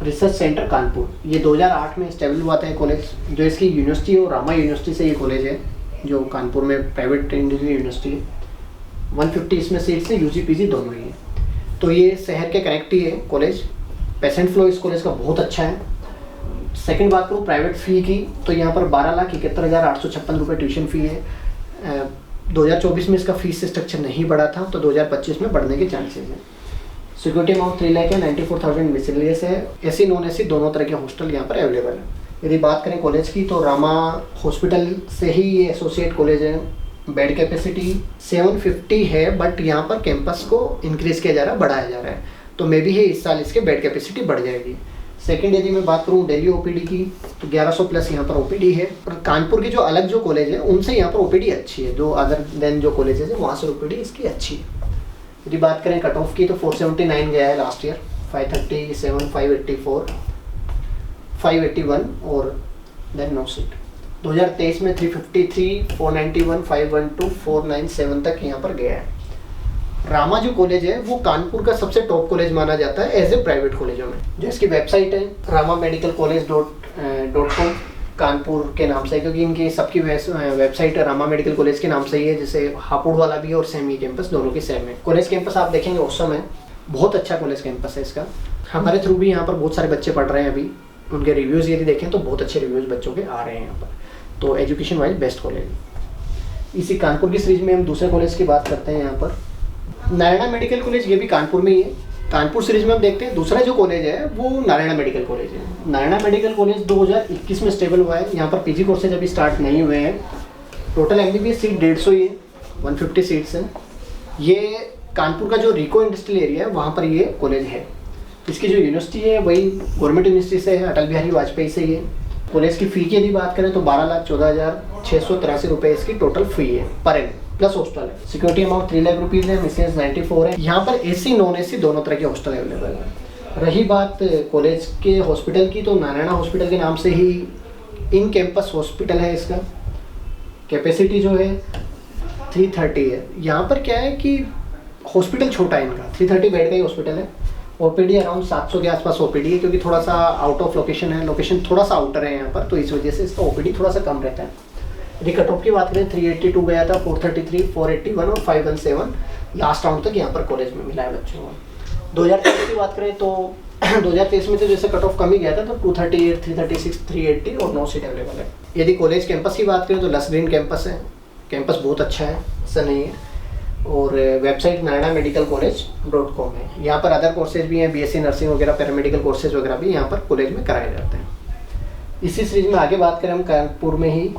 research centre Kanpur, ये 2008 में स्टेबल हुआ था कॉलेज। जो इसकी यूनिवर्सिटी है वो रामा यूनिवर्सिटी से ये कॉलेज है, जो कानपुर में प्राइवेट इंडिविजुअल यूनिवर्सिटी है। 150 इसमें सीट्स है, UG PG दोनों ही है। तो ये शहर के कनेक्ट ही है कॉलेज। पेशेंट फ्लो इस कॉलेज का बहुत अच्छा है। सेकंड बात करूँ प्राइवेट फ़ी की तो यहाँ पर 12,71,856 रुपये ट्यूशन फ़ी है। 2024 में इसका फीस स्ट्रक्चर नहीं बढ़ा था, तो 2025 में बढ़ने के चांसेस हैं। सिक्योरिटी अमाउंट 3 लाख है, 94,000 मिसलेनियस है। AC नॉन AC दोनों तरह के हॉस्टल यहाँ पर अवेलेबल है। यदि बात करें कॉलेज की तो रामा हॉस्पिटल से ही ये एसोसिएट कॉलेज है। बेड कैपेसिटी 750 है, बट यहाँ पर कैंपस को इंक्रीज़ किया जा रहा है, बढ़ाया जा रहा है, तो मे बी है इस साल इसके बेड कैपेसिटी बढ़ जाएगी। सेकंड यदि मैं बात करूँ दिल्ली ओपीडी की तो 1100 प्लस यहाँ पर ओपीडी है। और कानपुर की जो अलग जो कॉलेज है उनसे यहाँ पर ओपीडी अच्छी है, जो अदर देन जो कॉलेजेस है वहाँ से ओपीडी इसकी अच्छी है। यदि बात करें कट ऑफ की तो 479 गया है लास्ट ईयर, 537, 584, 581 और देन नो सीट। 2023 में 353, 491, 512, 497 तक यहाँ पर गया है। रामा जो कॉलेज है वो कानपुर का सबसे टॉप कॉलेज माना जाता है एज ए प्राइवेट कॉलेजों में। जो इसकी वेबसाइट है ramaMedicalCollege.com कानपुर के नाम से, क्योंकि इनकी सबकी वेबसाइट रामा मेडिकल कॉलेज के नाम से ही है, जैसे हापुड़ वाला भी है और सेमी कैंपस दोनों की सेम है। कॉलेज कैंपस आप देखेंगे औसम है, बहुत अच्छा कॉलेज कैंपस है इसका। हमारे थ्रू भी यहाँ पर बहुत सारे बच्चे पढ़ रहे हैं अभी, उनके रिव्यूज़ यदि देखें तो बहुत अच्छे रिव्यूज़ बच्चों के आ रहे हैं यहाँ पर, तो एजुकेशन वाइज बेस्ट कॉलेज। इसी कानपुर की सीरीज में हम दूसरे कॉलेज की बात करते हैं। यहाँ पर नारायणा मेडिकल कॉलेज, ये भी कानपुर में ही है। कानपुर सीरीज में हम देखते हैं दूसरा जो कॉलेज है वो नारायणा मेडिकल कॉलेज है। नारायणा मेडिकल कॉलेज 2021 में स्टेबल हुआ है। यहाँ पर पीजी कोर्सेज अभी स्टार्ट नहीं हुए हैं। टोटल एमबीबीएस सीट 150 ही है, 150 सीट्स हैं। ये कानपुर का जो रिको इंडस्ट्रियल एरिया है वहाँ पर ये कॉलेज है। इसकी जो यूनिवर्सिटी है वही गवर्नमेंट यूनिवर्सिटी से है, अटल बिहारी वाजपेयी से ही है। कॉलेज की फ़ी की यदि बात करें तो 12,14,683 रुपये इसकी टोटल फ़ी है पर एनम, प्लस हॉस्टल है। सिक्योरिटी अमाउंट 3 लाख रुपीज़ है, मिसेस 94 है। यहाँ पर एसी नॉन एसी दोनों तरह के हॉस्टल अवेलेबल है। रही बात कॉलेज के हॉस्पिटल की तो नारायणा हॉस्पिटल के नाम से ही इन कैंपस हॉस्पिटल है। इसका कैपेसिटी जो है 330 है। यहाँ पर क्या है कि हॉस्पिटल छोटा है इनका, 330 बेड का ही हॉस्पिटल है। ओपीडी अराउंड 700 के आसपास ओपीडी है, क्योंकि थोड़ा सा आउट ऑफ लोकेशन है, लोकेशन थोड़ा सा आउटर है यहाँ पर, तो इस वजह से इसका ओपीडी थोड़ा सा कम रहता है। यदि कट ऑफ की बात करें 382 गया था, 433, 481 और 517 लास्ट राउंड तक यहाँ पर कॉलेज में मिला है बच्चों को। 2023 की बात करें तो 2023 में तो जैसे कट ऑफ कम ही गया था, तो 238, 336, 380 और 9 सीट अवेलेबल है। यदि कॉलेज कैंपस की बात करें तो लस ग्रीन कैंपस है। कैंपस बहुत अच्छा है, ऐसा नहीं है। और वेबसाइट narayanaMedicalCollege.com है। यहाँ पर अदर कोर्सेज भी हैं, बीएससी नर्सिंग वगैरह, पैरामेडिकल कोर्सेज वगैरह भी यहाँ पर कॉलेज में कराए जाते हैं। इसी सीरीज में आगे बात करें हम कानपुर में ही,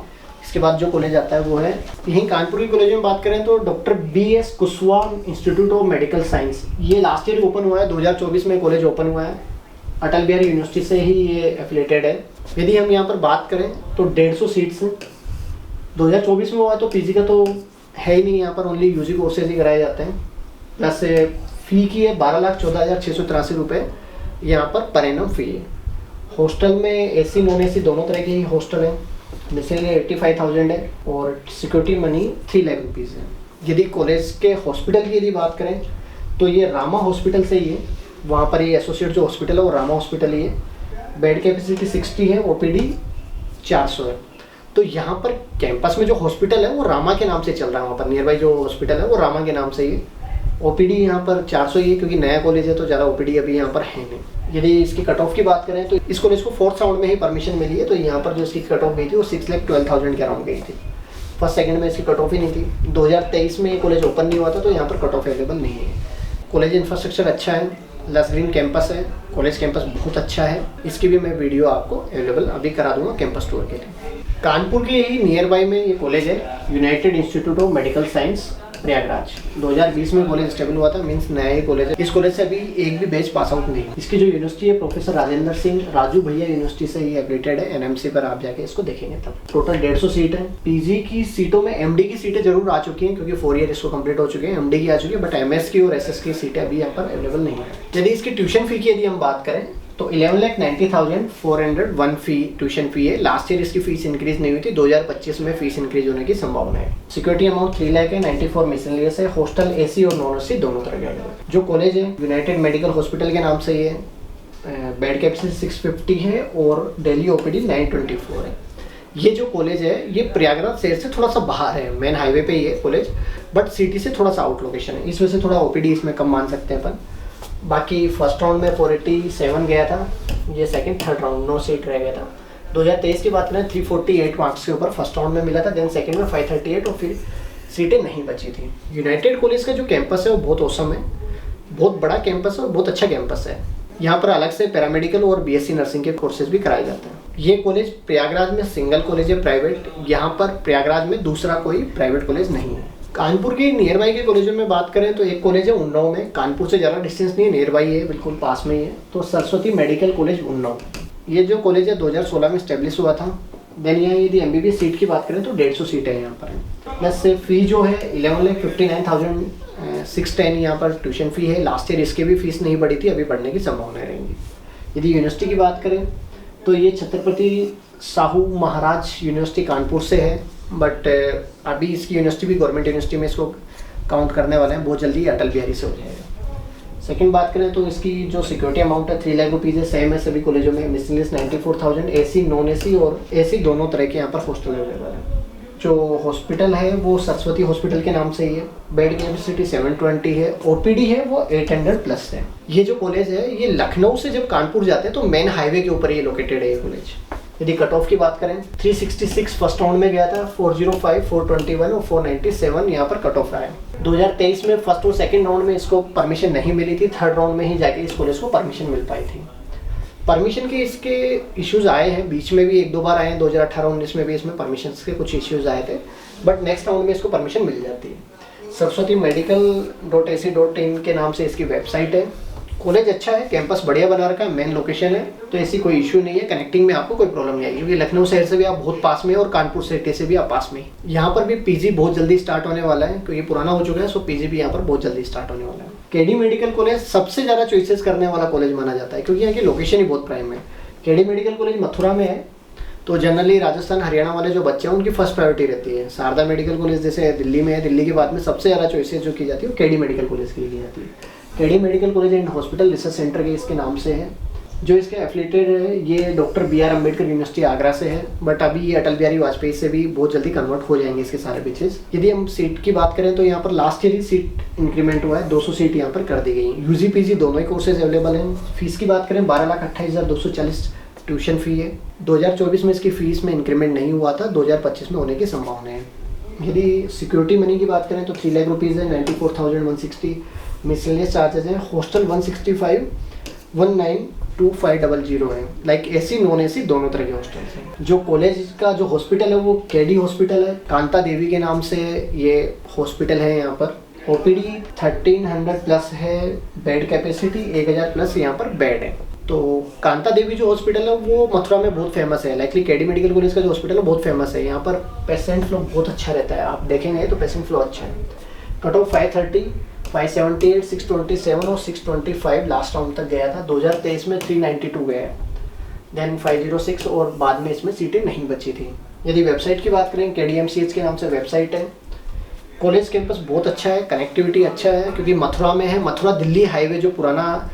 इसके बाद जो कॉलेज आता है वो है यहीं कानपुर की कॉलेज में बात करें तो doctor BS Kushwaha institute of Medical science. ये लास्ट ईयर ओपन हुआ है, 2024 में कॉलेज ओपन हुआ है। अटल बिहारी यूनिवर्सिटी से ही ये एफिलेटेड है। यदि हम यहाँ पर बात करें तो 150 सीट्स हैं। 2024 में हुआ तो पीजी का तो है ही नहीं, यहाँ पर ओनली यूजी कोर्सेज ही कराए जाते हैं। प्लस फ़ी की है 12,14,683 रुपये यहाँ पर एनम फ़ी है। हॉस्टल में एसी नॉन एसी दोनों तरह के ही हॉस्टल है। मिसलेनियस 85,000 है और सिक्योरिटी मनी 3 लाख रुपीज़ है। यदि कॉलेज के हॉस्पिटल की यदि बात करें तो ये रामा हॉस्पिटल से ही है। वहाँ पर ये एसोसिएट जो हॉस्पिटल है वो रामा हॉस्पिटल ही है। बेड कैपेसिटी 60 है, ओपीडी 400 है। तो यहाँ पर कैंपस में जो हॉस्पिटल है वो रामा के नाम से चल रहा है। वहाँ पर नियर बाई जो हॉस्पिटल है वो रामा के नाम से ही है। ओपीडी यहाँ पर 400 ही है, क्योंकि नया कॉलेज है तो ज़्यादा ओपीडी अभी यहाँ पर है नहीं। यदि इसकी कट ऑफ की बात करें तो इस कॉलेज को 4th राउंड में ही परमिशन मिली है, तो यहाँ पर जो इसकी कट ऑफ गई थी वो 6,12,000 के अराउंड गई थी। फर्स्ट सेकंड में इसकी कट ऑफ ही नहीं थी। 2023 में ये कॉलेज ओपन नहीं हुआ था, तो यहाँ पर कट ऑफ अवेलेबल नहीं है। कॉलेज इंफ्रास्ट्रक्चर अच्छा है, लस ग्रीन कैंपस है, कॉलेज कैंपस बहुत अच्छा है। इसकी भी मैं वीडियो आपको अवेलेबल अभी करा दूंगा कैंपस टूर के लिए। कानपुर के ही नियर बाई में ये कॉलेज है, United institute of Medical science Prayagraj. 2020 में कॉलेज स्टेबल हुआ था, मींस नया ही कॉलेज है। इस कॉलेज से अभी एक भी बैच पास आउट नहीं। इसकी जो यूनिवर्सिटी है प्रोफेसर राजेंद्र सिंह राजू भैया यूनिवर्सिटी से ही एफिलिएटेड है। एनएमसी पर आप जाके इसको देखेंगे तब। टोटल 150 सीट है। पीजी की सीटों में एमडी की सीटें जरूर आ चुकी हैं, क्योंकि 4 ईयर इसको कंप्लीट हो चुके हैं, एमडी की आ चुकी है, बट एमएस की और एसएस की सीटें अभी यहाँ पर अवेलेबल नहीं है। यदि इसकी ट्यूशन फी की यदि हम बात करें तो 11,90,401 फी ट्यूशन फी है। लास्ट ईयर इसकी फीस इंक्रीज नहीं हुई थी, 2025 में फीस इंक्रीज होने की संभावना है। सिक्योरिटी अमाउंट 3 लाख है, 94 मिसलेनियस है। हॉस्टल एसी और नॉन एसी दोनों तरह के। जो कॉलेज है यूनाइटेड मेडिकल हॉस्पिटल के नाम से ही है। बेड कैपेसिटी 650 है और डेली ओपीडी 924 है। ये जो कॉलेज है ये प्रयागराज शहर से थोड़ा सा बाहर है, मेन हाईवे पे ही है कॉलेज, बट सिटी से थोड़ा सा आउट लोकेशन है, इस वजह से थोड़ा ओपीडी इसमें कम मान सकते हैं अपन। बाकी फर्स्ट राउंड में 487 गया था, ये सेकंड थर्ड राउंड 9 सीट रह गया था। 2023 की बात करें 348 मार्क्स के ऊपर फर्स्ट राउंड में मिला था, देन सेकंड में 538 और फिर सीटें नहीं बची थी। यूनाइटेड कॉलेज का जो कैंपस है वो बहुत औसम है, बहुत बड़ा कैंपस है और बहुत अच्छा कैंपस है। यहाँ पर अलग से पैरामेडिकल और बीएससी नर्सिंग के कोर्सेज भी कराए जाते हैं। ये कॉलेज प्रयागराज में सिंगल कॉलेज है प्राइवेट, यहाँ पर प्रयागराज में दूसरा कोई प्राइवेट कॉलेज नहीं है। कानपुर के नियर बाई के कॉलेजों में बात करें तो एक कॉलेज है उन्नाव में, कानपुर से ज़्यादा डिस्टेंस नहीं है, नियर बाई है, बिल्कुल पास में ही है, तो सरस्वती मेडिकल कॉलेज उन्नाव। ये जो कॉलेज है 2016 में स्टेब्लिश हुआ था। देन यहाँ यदि MBBS सीट की बात करें तो 150 सीट है यहाँ पर। प्लस फी जो है 11,59,610 यहाँ पर ट्यूशन फ़ी है। लास्ट ईयर इसकी भी फीस नहीं बढ़ी थी, अभी बढ़ने की संभावना रहेंगी। यदि यूनिवर्सिटी की बात करें तो ये छत्रपति साहू महाराज यूनिवर्सिटी कानपुर से है, बट अभी इसकी यूनिवर्सिटी भी गवर्नमेंट यूनिवर्सिटी में इसको काउंट करने वाले हैं, बहुत जल्दी अटल बिहारी से हो जाएगा। सेकंड बात करें तो इसकी जो सिक्योरिटी अमाउंट है 3 लाख रुपीज़ है, सेम है सभी कॉलेजों में। मिसलेनियस 94,000, AC नॉन AC और AC दोनों तरह के यहाँ पर हॉस्टल अवेलेबल है। जो हॉस्पिटल है वो सरस्वती हॉस्पिटल के नाम से ही है। बेड कैपेसिटी 720 है, OPD है वो 800 प्लस है। ये जो कॉलेज है ये लखनऊ से जब कानपुर जाते हैं तो मेन हाईवे के ऊपर ये लोकेटेड है ये कॉलेज। यदि कट ऑफ की बात करें 366 फर्स्ट राउंड में गया था, 405, 421 और 497 यहाँ पर कट ऑफ आया। 2023 में फर्स्ट और सेकंड राउंड में इसको परमिशन नहीं मिली थी, थर्ड राउंड में ही जाके इस कॉलेज को परमिशन मिल पाई थी। परमिशन के इसके इश्यूज आए हैं, बीच में भी 1-2 बार आए हैं, 2018-19 में भी इसमें परमिशन के कुछ इश्यूज आए थे, बट नेक्स्ट राउंड में इसको परमिशन मिल जाती है। सरस्वती medical.ac.in के नाम से इसकी वेबसाइट है। कॉलेज अच्छा है, कैंपस बढ़िया बना रखा है, मेन लोकेशन है, तो ऐसी कोई इशू नहीं है। कनेक्टिंग में आपको कोई प्रॉब्लम नहीं आएगी, क्योंकि लखनऊ शहर से भी आप बहुत पास में और कानपुर सिटी से भी आप पास में। यहाँ पर भी PG बहुत जल्दी स्टार्ट होने वाला है, क्योंकि पुराना हो चुका है, सो PG भी यहाँ पर बहुत जल्दी स्टार्ट होने वाला है। KD मेडिकल कॉलेज सबसे ज़्यादा चॉइसेस करने वाला कॉलेज माना जाता है, क्योंकि यहाँ की लोकेशन ही बहुत प्राइम है। KD मेडिकल कॉलेज मथुरा में है, तो जनरली राजस्थान हरियाणा वाले जो बच्चे हैं उनकी फर्स्ट प्रायोरिटी रहती है। शारदा मेडिकल कॉलेज जैसे दिल्ली में है, दिल्ली के बाद में सबसे ज़्यादा चॉइसेस जो की जाती है वो KD मेडिकल कॉलेज के लिए की जाती है। KD medical College and hospital research centre के इसके नाम से है। जो इसके एफिलिएटेड है ये doctor BR Ambedkar university Agra से है, बट अभी ये अटल बिहारी वाजपेयी से भी बहुत जल्दी कन्वर्ट हो जाएंगे इसके सारे बैचेस। यदि हम सीट की बात करें तो यहाँ पर लास्ट ईयर ही सीट इंक्रीमेंट हुआ है, 200 सीट यहाँ पर कर दी गई। UG PG दोनों ही कोर्सेज अवेलेबल हैं। फीस की बात करें 12,28,240 ट्यूशन फ़ी है। 2024 में इसकी फ़ीस में इंक्रीमेंट नहीं हुआ था, 2025 में होने की संभावना है। यदि सिक्योरिटी मनी की बात करें तो 3 लाख रुपीज़ है, 94,160 मिसलेनियस चार्जेज हैं। हॉस्टल 165, 192500 है। लाइक AC नॉन AC दोनों तरह के हॉस्टल्स हैं। जो कॉलेज का जो हॉस्पिटल है वो KD हॉस्पिटल है, कांता देवी के नाम से ये हॉस्पिटल है। यहाँ पर OPD 1300 प्लस है, बेड कैपेसिटी 1000 प्लस यहाँ पर बेड है। तो कांता देवी जो हॉस्पिटल है वो मथुरा में बहुत फेमस है। लाइकली KD मेडिकल कॉलेज का जो हॉस्पिटल है बहुत फेमस है। यहाँ पर पेशेंट फ्लो बहुत अच्छा रहता है, आप देखेंगे तो पेशेंट फ्लो अच्छा है। कट ऑफ 530, 578, 627 और 625 लास्ट राउंड तक गया था। 2023 में 392 गया, देन 506 और बाद में इसमें सीटें नहीं बची थी। यदि वेबसाइट की बात करें KDMCH के नाम से वेबसाइट है। कॉलेज कैंपस बहुत अच्छा है, कनेक्टिविटी अच्छा है, क्योंकि मथुरा में है। मथुरा दिल्ली हाईवे जो पुराना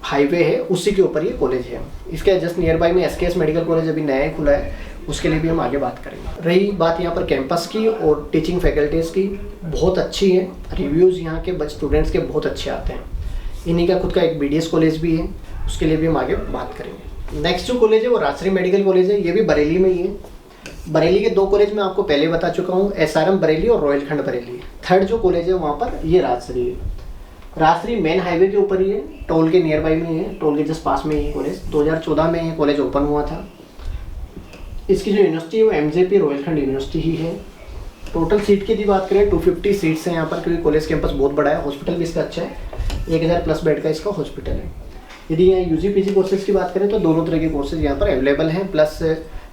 हाईवे है उसी के ऊपर ये कॉलेज है। इसके जस्ट नियर बाई में SKS मेडिकल कॉलेज अभी नया ही खुला है, उसके लिए भी हम आगे बात करेंगे। रही बात यहाँ पर कैंपस की और टीचिंग फैकल्टीज़ की, बहुत अच्छी है। रिव्यूज़ यहाँ के स्टूडेंट्स के बहुत अच्छे आते हैं। इन्हीं का खुद का एक BDS कॉलेज भी है, उसके लिए भी हम आगे बात करेंगे। नेक्स्ट जो कॉलेज है वो राजश्री मेडिकल कॉलेज है, ये भी बरेली में ही है। बरेली के 2 कॉलेज मैं आपको पहले बता चुका हूँ, SRM बरेली और रॉयल खंड बरेली। थर्ड जो कॉलेज है वहाँ पर ये राजश्री है। राजश्री मेन हाईवे के ऊपर ही है, टोल के नियर बाई में ही है, टोल के जस्ट पास में ही कॉलेज। 2014 में ये कॉलेज ओपन हुआ था। इसकी जो यूनिवर्सिटी है वो MJP रॉयल खंड यूनिवर्सिटी ही है। टोटल सीट की यदि बात करें 250 सीट्स हैं यहाँ पर, क्योंकि कॉलेज कैंपस बहुत बड़ा है। हॉस्पिटल भी इसका अच्छा है, 1000 प्लस बेड का इसका हॉस्पिटल है। यदि यहाँ UG PG कोर्सेज की बात करें तो दोनों तरह के कोर्सेज यहाँ पर अवेलेबल हैं, प्लस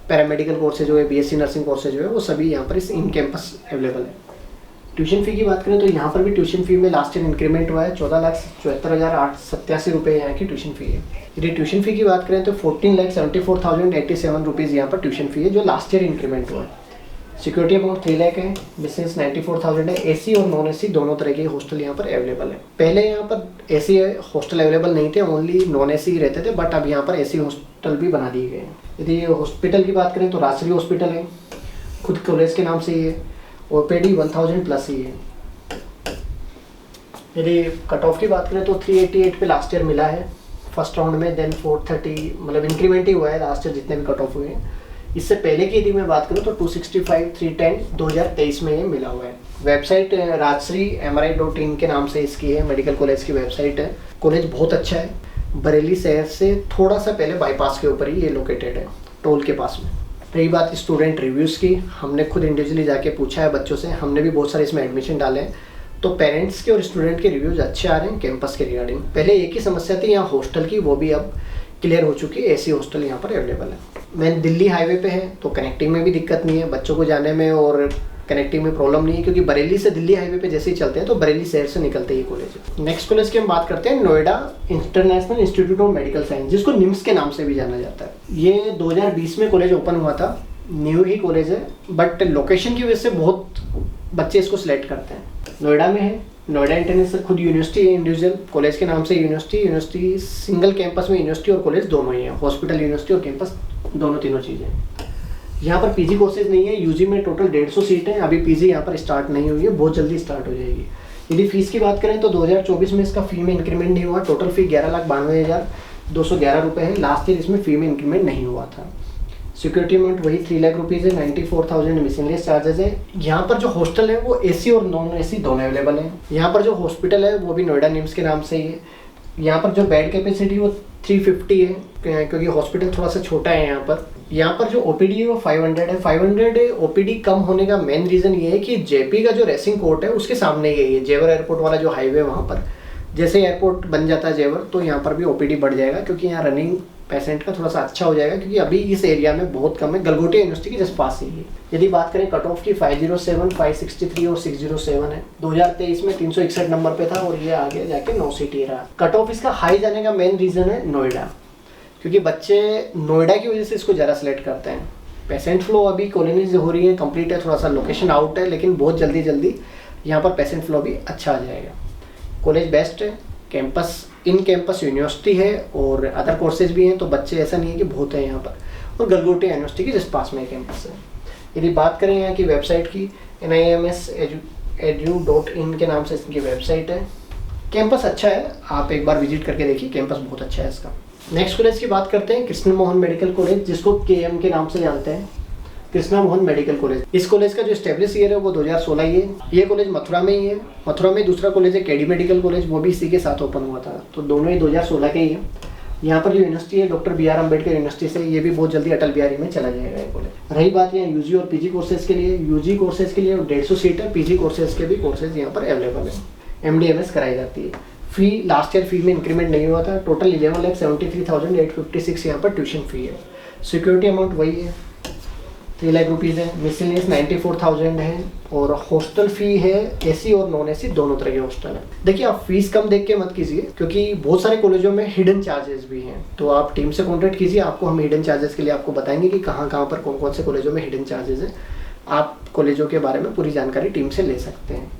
पैरामेडिकल कोर्सेज जो है, BSc नर्सिंग कोर्सेज जो है वो सभी यहाँ पर इस इन कैंपस अवेलेबल है। ट्यूशन फ़ी की बात करें तो यहाँ पर भी ट्यूशन फ़ी में लास्ट ईयर इंक्रीमेंट हुआ है। 14,74,887 रुपये यहाँ की ट्यूशन फ़ी है। यदि ट्यूशन फ़ी की बात करें तो 14,74,087 रुपीज़ यहाँ पर ट्यूशन फ़ी है, जो लास्ट ईयर इंक्रीमेंट हुआ है। सिक्योरिटी अमाउंट 3 लाख है, बिजनेस 94,000 है। AC और नॉन AC दोनों तरह के हॉस्टल यहाँ पर अवेलेबल है। पहले यहाँ पर AC हॉस्टल अवेलेबल नहीं थे, ओनली नॉन AC ही रहते थे, बट अब यहाँ पर AC हॉस्टल भी बना दिए गए हैं। यदि हॉस्पिटल की बात करें तो राजश्री हॉस्पिटल है, खुद कॉलेज के नाम से ही है। OPD 1000 प्लस ही है। यदि कट ऑफ की बात करें तो 388 पे लास्ट ईयर मिला है फर्स्ट राउंड में, देन 430 मतलब इंक्रीमेंट ही हुआ है लास्ट ईयर जितने भी कट ऑफ हुए हैं। इससे पहले की यदि मैं बात करूं तो 265, 310 2023 में ये मिला हुआ है। वेबसाइट राजश्री MRI.in के नाम से इसकी है, मेडिकल कॉलेज की वेबसाइट है। कॉलेज बहुत अच्छा है, बरेली शहर से थोड़ा सा पहले बाईपास के ऊपर ही ये लोकेटेड है। टोल के पास में। रही बात स्टूडेंट रिव्यूज़ की, हमने खुद इंडिविजुअली जाके पूछा है बच्चों से, हमने भी बहुत सारे इसमें एडमिशन डाले हैं, तो पेरेंट्स के और स्टूडेंट के रिव्यूज़ अच्छे आ रहे हैं कैंपस के रिगार्डिंग। पहले एक ही समस्या थी यहाँ हॉस्टल की, वो भी अब क्लियर हो चुकी है, एसी हॉस्टल यहाँ पर अवेलेबल है। मैं दिल्ली हाईवे पे है तो कनेक्टिंग में भी दिक्कत नहीं है बच्चों को जाने में, और कनेक्टिंग में प्रॉब्लम नहीं है, क्योंकि बरेली से दिल्ली हाईवे पे जैसे ही चलते हैं तो बरेली शहर से निकलते ही कॉलेज। नेक्स्ट कॉलेज की हम बात करते हैं Noida international institute of Medical science, जिसको निम्स के नाम से भी जाना जाता है। ये 2020 में कॉलेज ओपन हुआ था, न्यू ही कॉलेज है, बट लोकेशन की वजह से बहुत बच्चे इसको सिलेक्ट करते हैं। नोएडा में है, नोएडा इंटरनेशनल खुद यूनिवर्सिटी है, इंडिविजुअल कॉलेज के नाम से यूनिवर्सिटी सिंगल कैंपस में यूनिवर्सिटी और कॉलेज दोनों ही है, हॉस्पिटल यूनिवर्सिटी और कैंपस दोनों तीनों चीज़ें। यहाँ पर पीजी कोर्सेज नहीं है, यूजी में टोटल 150 सीट है, अभी पीजी यहाँ पर स्टार्ट नहीं हुई है, बहुत जल्दी स्टार्ट हो जाएगी। यदि फीस की बात करें तो 2024 में इसका फी में इंक्रीमेंट नहीं हुआ, टोटल फी 11,92,211 रुपये है, लास्ट ईयर इसमें फी में इंक्रीमेंट नहीं हुआ था। सिक्योरिटी अमाउंट वही 3 लाख रुपीज़ है, 94,000 मिसलेनियस चार्जेस है। यहाँ पर जो हॉस्टल है वो एसी और नॉन एसी दोनों अवेलेबल है। यहाँ पर जो हॉस्पिटल है वो भी नोएडा निम्स के नाम से ही है। यहाँ पर जो बेड कैपेसिटी वो 350 है, क्योंकि हॉस्पिटल थोड़ा सा छोटा है यहाँ पर। यहाँ पर जो ओपीडी है वो 500 है। 500 ओपीडी कम होने का मेन रीज़न ये है कि जेपी का जो रेसिंग कोर्ट है उसके सामने ही है, जेवर एयरपोर्ट वाला जो हाईवे, वहाँ पर जैसे एयरपोर्ट बन जाता है जेवर, तो यहाँ पर भी ओपीडी बढ़ जाएगा, क्योंकि यहाँ रनिंग पेशेंट का थोड़ा सा अच्छा हो जाएगा, क्योंकि अभी इस एरिया में बहुत कम है, गलगोटिया यूनिवर्सिटी के जस्ट पास ही है। यदि बात करें कट ऑफ की 507, 563 और 607 है। 2023 में 361 नंबर पे था और ये आगे जाके 9 सीट ही रहा। कट ऑफ इसका हाई जाने का मेन रीज़न है नोएडा, क्योंकि बच्चे नोएडा की वजह से इसको ज़्यादा सेलेक्ट करते हैं। पेशेंट फ्लो अभी कॉलोनीज हो रही है, कंप्लीट है, थोड़ा सा लोकेशन आउट है, लेकिन बहुत जल्दी यहाँ पर पेशेंट फ्लो भी अच्छा आ जाएगा। कॉलेज बेस्ट है, कैंपस इन कैंपस यूनिवर्सिटी है और अदर कोर्सेज भी हैं, तो बच्चे ऐसा नहीं है कि बहुत है यहाँ पर, और गलगोटिया यूनिवर्सिटी के जस्ट पास में कैंपस है। यदि बात करें यहाँ की वेबसाइट की, nims.edu.in के नाम से इसकी वेबसाइट है। कैंपस अच्छा है, आप एक बार विजिट करके देखिए, कैंपस बहुत अच्छा है इसका। नेक्स्ट कॉलेज की बात करते हैं, कृष्ण मोहन मेडिकल कॉलेज, जिसको KM के नाम से जानते हैं, कृष्णा मोहन मेडिकल कॉलेज। इस कॉलेज का जो एस्टेब्लिश ईयर है वो 2016 ही है। ये कॉलेज मथुरा में ही है। मथुरा में दूसरा कॉलेज है केडी मेडिकल कॉलेज, वो भी इसी के साथ ओपन हुआ था, तो दोनों ही 2016 के ही है। यहाँ पर जो यूनिवर्सिटी है डॉक्टर BR अम्बेडकर यूनिवर्सिटी से, ये भी बहुत जल्दी अटल बिहारी में चला जाएगा ये कॉलेज। रही बात यहाँ यूजी और पीजी कोर्सेज के लिए, यूजी कोर्सेज के लिए 150 सीट है, पीजी कोर्सेज के भी कोर्सेज यहाँ पर अवेलेबल है। MD/MS कराई जाती है। फी लास्ट ईयर फी में इंक्रीमेंट नहीं हुआ था, टोटल 11,73,856 यहाँ पर ट्यूशन फी है। सिक्योरिटी अमाउंट वही है, 3 लाख रुपीज़ है। मिसलेनियस 94,000 है, और हॉस्टल फी है एसी और नॉन एसी दोनों तरह के हॉस्टल है। देखिए, आप फीस कम देख के मत कीजिए, क्योंकि बहुत सारे कॉलेजों में हिडन चार्जेस भी हैं, तो आप टीम से कॉन्टेक्ट कीजिए, आपको हम हिडन चार्जेस के लिए आपको बताएंगे कि कहाँ पर कौन कौन से कॉलेजों में हिडन चार्जेस है। आप कॉलेजों के बारे में पूरी जानकारी टीम से ले सकते हैं।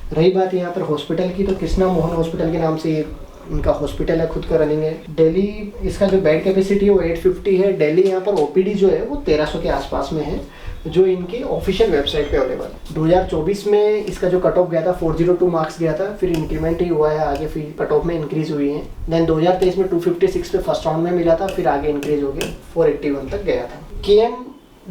रही बात यहाँ पर हॉस्पिटल की, तो कृष्णा मोहन हॉस्पिटल के नाम से ये इनका हॉस्पिटल है, खुद का रनिंग है। डेली इसका जो बेड कैपेसिटी है वो 850 है। डेली यहाँ पर ओपीडी जो है वो 1300 के आसपास में है, जो इनकी ऑफिशियल वेबसाइट पे अवेलेबल है। 2024 में इसका जो कट ऑफ गया था 402 मार्क्स गया था, फिर इंक्रीमेंट ही हुआ है, आगे फिर कट ऑफ में इंक्रीज हुई है। देन 2023 में 256 पे फर्स्ट राउंड में मिला था, फिर आगे इंक्रीज हो गया 481 तक गया था। KM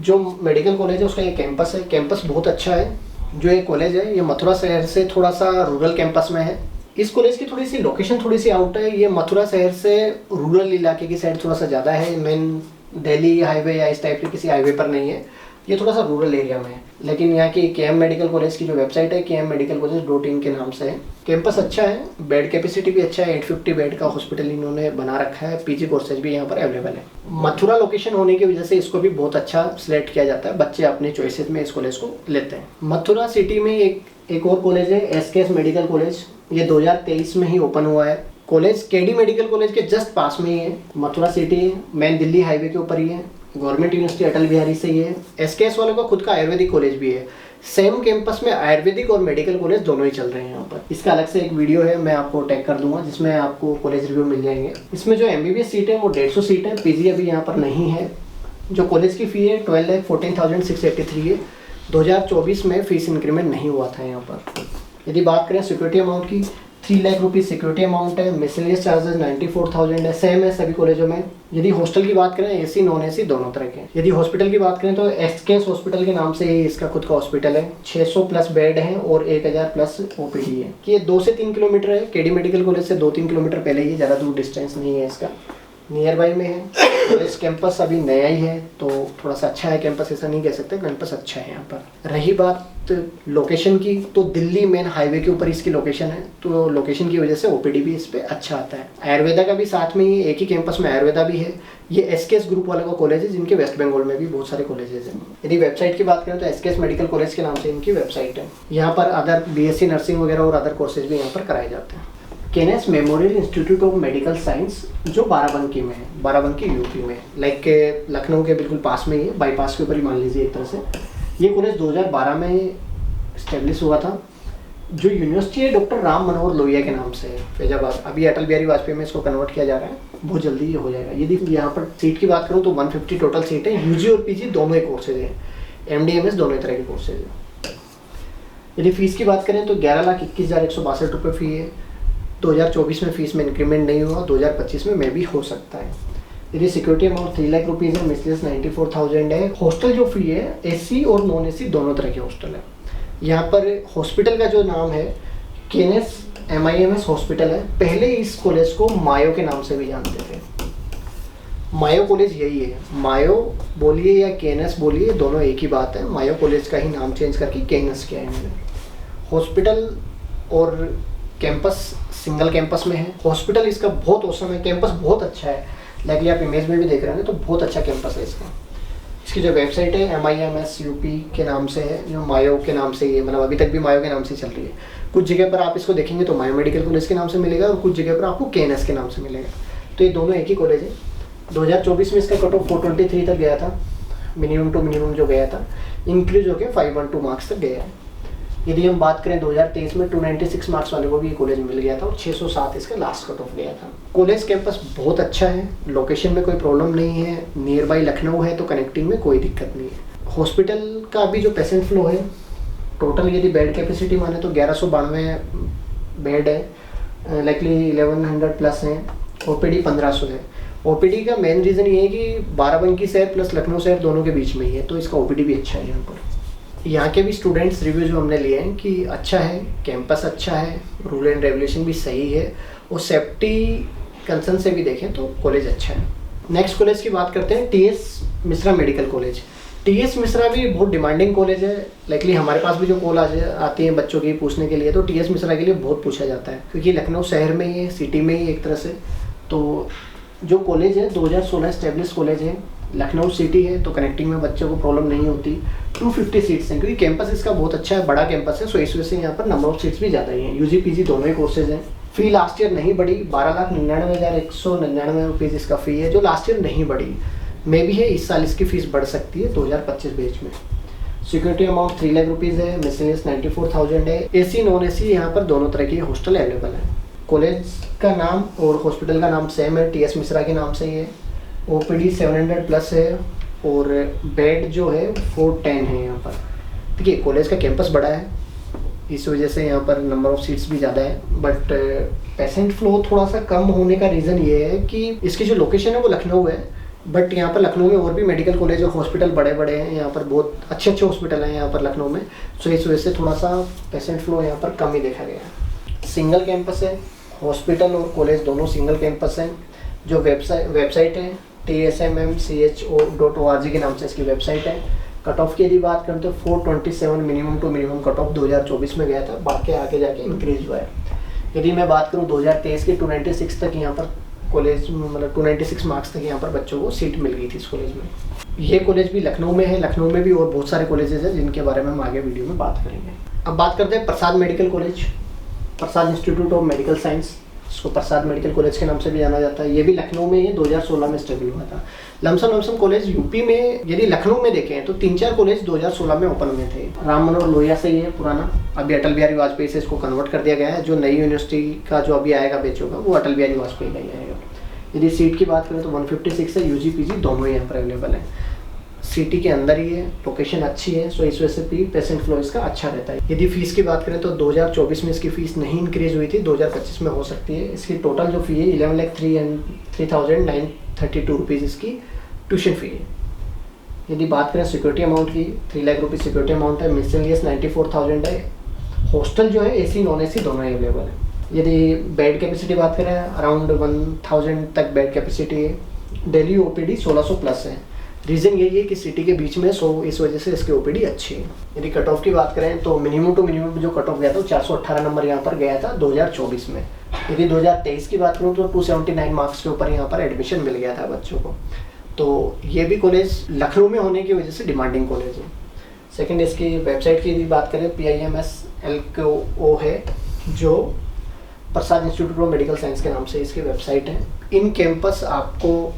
जो मेडिकल कॉलेज है उसका ये कैंपस है, कैंपस बहुत अच्छा है। जो ये कॉलेज है ये मथुरा शहर से थोड़ा सा रूरल कैंपस में है। इस कॉलेज की थोड़ी सी लोकेशन थोड़ी सी आउट है, ये मथुरा शहर से रूरल इलाके की साइड थोड़ा सा ज़्यादा है, मेन दिल्ली हाईवे या इस टाइप के किसी हाईवे पर नहीं है, ये थोड़ा सा रूरल एरिया में है। लेकिन यहाँ की KM मेडिकल कॉलेज की जो वेबसाइट है kmmedicalcollegec.in के नाम से है। कैंपस अच्छा है, बेड कैपेसिटी भी अच्छा है, 850 बेड का हॉस्पिटल इन्होंने बना रखा है। पीजी कोर्सेज भी यहाँ पर अवेलेबल है। मथुरा लोकेशन होने की वजह से इसको भी बहुत अच्छा सिलेक्ट किया जाता है, बच्चे अपने चॉइसेस में इस कॉलेज को लेते हैं। मथुरा सिटी में एक और कॉलेज है SKS मेडिकल कॉलेज, ये 2023 में ही ओपन हुआ है। कॉलेज KD मेडिकल कॉलेज के जस्ट पास में ही है, मथुरा सिटी है, मेन दिल्ली हाईवे के ऊपर ही है, गवर्नमेंट यूनिवर्सिटी अटल बिहारी से ही है। SKS वालों का खुद का आयुर्वेदिक कॉलेज भी है। सेम कैंपस में आयुर्वेदिक और मेडिकल कॉलेज दोनों ही चल रहे हैं यहाँ पर। इसका अलग से एक वीडियो है, मैं आपको टैग कर दूंगा, जिसमें आपको कॉलेज रिव्यू मिल जाएंगे। इसमें जो MBBS सीट है वो 150 सीट है, पीजी अभी यहाँ पर नहीं है। जो कॉलेज की फ़ी है 12,14,683 है। 2024 में फीस इंक्रीमेंट नहीं हुआ था यहाँ पर। यदि बात करें सिक्योरिटी अमाउंट की, 3 लाख रुपीज़ सिक्योरिटी अमाउंट है। मिसलेनियस चार्जेस 94,000 है, सेम है सभी कॉलेजों में। यदि हॉस्टल की बात करें, एसी नॉन एसी दोनों तरह के। यदि हॉस्पिटल की बात करें तो SKS हॉस्पिटल के नाम से ही इसका खुद का हॉस्पिटल है। 600 प्लस बेड है और 1000 प्लस OPD है। कि ये 2 से 3 किलोमीटर है, KD मेडिकल कॉलेज से 2-3 किलोमीटर पहले ही, ज़्यादा दूर डिस्टेंस नहीं है इसका। नियर बाई में है। कॉलेज कैंपस अभी नया ही है तो थोड़ा सा अच्छा है कैंपस, ऐसा नहीं कह सकते, कैंपस अच्छा है यहाँ पर। रही बात लोकेशन की, तो दिल्ली मेन हाईवे के ऊपर इसकी लोकेशन है, तो लोकेशन की वजह से ओपीडी भी इस पे अच्छा आता है। आयुर्वेदा का भी साथ में ही एक ही कैंपस में आयुर्वेदा भी है। ये एसकेएस ग्रुप वाले का कॉलेज है, जिनके वेस्ट बंगाल में भी बहुत सारे कॉलेजेस हैं। यदि वेबसाइट की बात करें तो एसकेएस मेडिकल कॉलेज के नाम से इनकी वेबसाइट है। यहाँ पर अदर बीएससी नर्सिंग वगैरह और अदर कोर्सेज भी यहाँ पर कराए जाते हैं। केनेस Memorial Institute of Medical Science जो बाराबंकी में है, बाराबंकी यूपी में, लाइक लखनऊ के बिल्कुल पास में ही है, बाईपास के ऊपर ही मान लीजिए एक तरह से। ये कॉलेज 2012 में इस्टेब्लिश हुआ था। जो यूनिवर्सिटी है डॉक्टर राम मनोहर लोहिया के नाम से है, फैजाबाद। अभी अटल बिहारी वाजपेयी में इसको कन्वर्ट किया जा रहा है, बहुत जल्दी ये हो जाएगा। यदि यहाँ पर सीट की बात करूँ तो 150 टोटल सीट है। यूजी और पीजी दोनों ही कोर्सेज हैं, एमडीएमएस दोनों ही तरह के कोर्सेज हैं। यदि फीस की बात करें तो 11,21,162 रुपये फ़ी है। 2024 में फीस में इंक्रीमेंट नहीं हुआ, 2025 में भी हो सकता है। यदि सिक्योरिटी अमाउंट 3 लाख रुपीज़ है, मिसलेस 94,000 है। हॉस्टल जो फ़ी है एसी और नॉन एसी दोनों तरह के हॉस्टल है। यहाँ पर हॉस्पिटल का जो नाम है केनेस MIMS हॉस्पिटल है। पहले इस कॉलेज को मायो के नाम से भी जानते थे। मायो कॉलेज यही है, मायो बोलिए या केनेस बोलिए, दोनों एक ही बात है। मायो कॉलेज का ही नाम चेंज करके केनेस किया है इन्होंने। हॉस्पिटल और कैंपस सिंगल कैंपस में है। हॉस्पिटल इसका बहुत औसम है, कैंपस बहुत अच्छा है। लाइकली आप इमेज में भी देख रहे हैं तो बहुत अच्छा कैंपस है इसका। इसकी जो वेबसाइट है MIMS UP के नाम से है, जो मायो के नाम से ही है, मतलब अभी तक भी मायो के नाम से चल रही है। कुछ जगह पर आप इसको देखेंगे तो मायो मेडिकल कॉलेज के नाम से मिलेगा और कुछ जगह पर आपको KNS के नाम से मिलेगा। तो ये दोनों एक ही कॉलेज है। 2024 में इसका कट ऑफ 423 तक गया था, मिनिमम टू मिनिमम जो गया था, इंक्रीज होकर 512 मार्क्स तक गया है। यदि हम बात करें 2023 में 296 मार्क्स वाले को भी कॉलेज मिल गया था और 607 इसका लास्ट कट ऑफ गया था। कॉलेज कैंपस बहुत अच्छा है, लोकेशन में कोई प्रॉब्लम नहीं है, नियर बाई लखनऊ है तो कनेक्टिंग में कोई दिक्कत नहीं है। हॉस्पिटल का भी जो पेशेंट फ्लो है, टोटल यदि बेड कैपेसिटी माने तो 1192 बेड है, लाइकली 1100 प्लस हैं। OPD 1500 है। OPD का मेन रीज़न ये है कि बाराबंकी शहर प्लस लखनऊ शहर दोनों के बीच में ही है, तो इसका OPD भी अच्छा है यहाँ पर। यहाँ के भी स्टूडेंट्स रिव्यू जो हमने लिए हैं कि अच्छा है, कैंपस अच्छा है, रूल एंड रेगुलेशन भी सही है और सेफ्टी कंसर्न से भी देखें तो कॉलेज अच्छा है। नेक्स्ट कॉलेज की बात करते हैं TS Mishra medical college. TS Mishra भी बहुत डिमांडिंग कॉलेज है। लाइकली हमारे पास भी जो कॉल आती है बच्चों की पूछने के लिए, तो TS मिश्रा के लिए बहुत पूछा जाता है, क्योंकि लखनऊ शहर में ही है, सिटी में ही एक तरह से। तो जो कॉलेज है 2016 एस्टेब्लिश कॉलेज है, लखनऊ सिटी है, तो कनेक्टिंग में बच्चों को प्रॉब्लम नहीं होती। 250 सीट्स हैं, क्योंकि कैंपस इसका बहुत अच्छा है, बड़ा कैंपस है, सो इस वजह से यहाँ पर नंबर ऑफ सीट्स भी ज़्यादा ही हैं। UG PG दोनों ही कोर्सेज हैं। फ़ी लास्ट ईयर नहीं बढ़ी, 12,99,199 रुपीज़ इसका फ़ी है, जो लास्ट ईयर नहीं बढ़ी। मे भी है इस साल इसकी फ़ीस बढ़ सकती है 2025 बैच में। सिक्योरिटी अमाउंट 3 लाख रुपीज़ है, मिसलेनियस 94,000 है। AC नॉन AC यहाँ पर दोनों तरह की हॉस्टल अवेलेबल है। कॉलेज का नाम और हॉस्पिटल का नाम सेम है, TS मिश्रा के नाम से ही है। OPD 700 प्लस है और बेड जो है 410 है यहाँ पर। देखिए कॉलेज का कैंपस बड़ा है, इस वजह से यहाँ पर नंबर ऑफ सीट्स भी ज़्यादा है, बट पेशेंट फ्लो थोड़ा सा कम होने का रीज़न ये है कि इसकी जो लोकेशन है वो लखनऊ है, बट यहाँ पर लखनऊ में और भी मेडिकल कॉलेज और हॉस्पिटल बड़े बड़े हैं, यहाँ पर बहुत अच्छे अच्छे हॉस्पिटल हैं यहाँ पर लखनऊ में। सो इस वजह से थोड़ा सा पेशेंट फ्लो यहाँ पर कम ही देखा गया है। सिंगल कैंपस है, हॉस्पिटल और कॉलेज दोनों सिंगल कैंपस हैं। जो वेबसाइट है tsmmcho.org के नाम से इसकी वेबसाइट है। कट ऑफ की यदि बात करें तो 427 minimum to minimum cut off 2024 में गया था, बाकी आगे जाके इंक्रीज हुआ है। यदि मैं बात करूं 2023 के 296 तक यहाँ पर कॉलेज, मतलब 296 मार्क्स तक यहाँ पर बच्चों को सीट मिल गई थी इस कॉलेज में। ये कॉलेज भी लखनऊ में है, लखनऊ में भी और बहुत सारे कॉलेजेस हैं जिनके बारे में हम आगे वीडियो में बात करेंगे। अब बात करते हैं Prasad Medical College, Prasad Institute of Medical Science, इसको प्रसाद मेडिकल कॉलेज के नाम से भी जाना जाता है। ये भी लखनऊ में ही 2016 में स्टेबल हुआ था। लमसम कॉलेज यूपी में, यदि लखनऊ में देखें तो 3-4 कॉलेज 2016 में ओपन हुए थे। राम मनोहर लोहिया से ही है पुराना, अभी अटल बिहारी वाजपेयी से इसको कन्वर्ट कर दिया गया है। जो नई यूनिवर्सिटी का जो अभी आएगा बैच होगा वो अटल बिहारी वाजपेयी का ही आएगा। यदि सीट की बात करें तो 156 है, UG PG दोनों ही यहाँ पर अवेलेबल है। सिटी के अंदर ही है, लोकेशन अच्छी है, सो इस वजह से भी पेशेंट फ्लो इसका अच्छा रहता है। यदि फीस की बात करें तो 2024 में इसकी फीस नहीं इंक्रीज हुई थी, 2025 में हो सकती है। इसकी टोटल जो फ़ी है 11,03,932 रुपीज़ इसकी ट्यूशन फ़ी है। यदि बात करें सिक्योरिटी अमाउंट की, 3 लाख रुपये सिक्योरिटी अमाउंट है, मिसलेनियस 94,000 है। हॉस्टल जो है AC नॉन AC दोनों ही अवेलेबल है। यदि बेड कैपेसिटी बात करें अराउंड 1000 तक बेड कैपेसिटी है। डेली ओपीडी 1600 प्लस है। रीज़न यही है कि सिटी के बीच में, सो इस वजह से इसकी ओपीडी अच्छी है। यदि कट ऑफ की बात करें तो मिनिमम टू मिनिमम जो कट ऑफ गया था वो 418 नंबर यहाँ पर गया था 2024 में। यदि 2023 की बात करूँ तो 279 मार्क्स के ऊपर यहाँ पर एडमिशन मिल गया था बच्चों को। तो ये भी कॉलेज लखनऊ में होने की वजह से डिमांडिंग कॉलेज है। सेकेंड, इसकी वेबसाइट की यदि बात करें PIMSLKO है, जो प्रसाद इंस्टीट्यूट ऑफ मेडिकल साइंस के नाम से इसकी वेबसाइट है। इन कैंपस आपको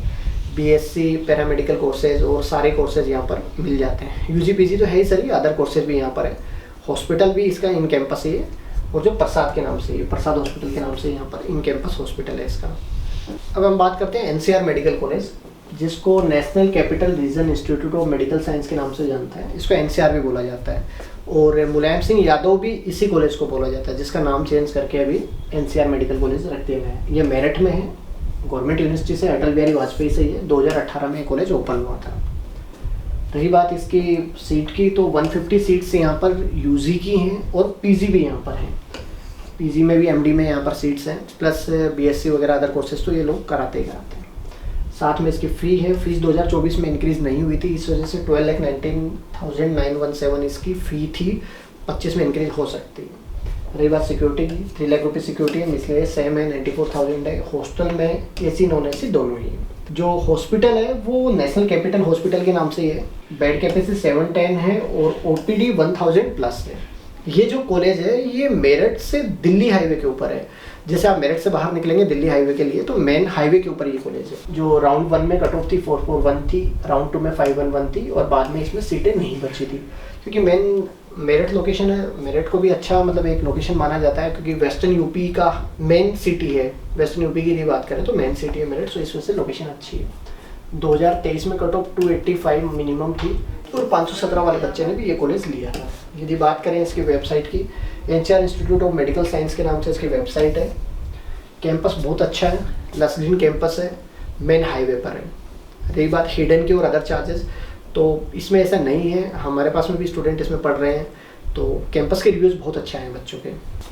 BSc पैरामेडिकल कोर्सेज और सारे कोर्सेज यहाँ पर मिल जाते हैं। UG PG तो है ही सर, अदर कोर्सेज भी यहाँ पर है। हॉस्पिटल भी इसका इन कैंपस ही है, और जो प्रसाद के नाम से, प्रसाद हॉस्पिटल के नाम से यहाँ पर इन कैंपस हॉस्पिटल है इसका। अब हम बात करते हैं NCR मेडिकल कॉलेज, जिसको national capital region institute of Medical science के नाम से जानता है। इसको NCR भी बोला जाता है, और मुलायम सिंह यादव भी इसी कॉलेज को बोला जाता है, जिसका नाम चेंज करके अभी NCR मेडिकल कॉलेज रख दिया गया है। ये मेरठ में है, गवर्नमेंट यूनिवर्सिटी से, अटल बिहारी वाजपेयी से ही है। 2018 में कॉलेज ओपन हुआ था। रही बात इसकी सीट की, तो 150 सीट्स यहाँ पर UG की हैं और PG भी यहाँ पर हैं। PG में भी MD में यहाँ पर सीट्स हैं, प्लस BSc वगैरह अदर कोर्सेज तो ये लोग कराते ही कराते हैं। साथ में इसकी फ़ी है, फीस 2024 में इंक्रीज़ नहीं हुई थी, इस वजह से 12,19,917 इसकी फ़ी थी। 25 में इंक्रीज हो सकती है। रही बात सिक्योरिटी की, 3 लाख रुपये सिक्योरिटी है, मिसले सेम है, 94,000 है। हॉस्टल में AC नॉन AC दोनों ही है। जो हॉस्पिटल है वो नेशनल कैपिटल हॉस्पिटल के नाम से ही है। बेड कैपेसिटी 710 है और OPD 1000 प्लस है। ये जो कॉलेज है ये मेरठ से दिल्ली हाईवे के ऊपर है। जैसे आप मेरठ से बाहर निकलेंगे दिल्ली हाईवे के लिए, तो मेन हाईवे के ऊपर ये कॉलेज है। जो राउंड 1 में कट ऑफ थी 441 थी, राउंड 2 में 511 थी, और बाद में इसमें सीटें नहीं बची थी, क्योंकि मेन मेरठ लोकेशन है। मेरठ को भी अच्छा मतलब एक लोकेशन माना जाता है, क्योंकि वेस्टर्न यूपी का मेन सिटी है। वेस्टर्न यूपी की बात करें तो मेन सिटी है मेरठ, सो इस वजह से लोकेशन अच्छी है। 2023 में कट ऑफ 285 मिनिमम थी, और 517 वाले बच्चे ने भी ये कॉलेज लिया था। यदि बात करें इसकी वेबसाइट की, NCR institute of Medical science के नाम से इसकी वेबसाइट है। कैंपस बहुत अच्छा है, लस ग्रीन कैंपस है, मेन हाईवे पर है। रही बात हिडन की और अदर चार्जेस, तो इसमें ऐसा नहीं है। हमारे पास में भी स्टूडेंट इसमें पढ़ रहे हैं, तो कैंपस के रिव्यूज़ बहुत अच्छा है बच्चों के।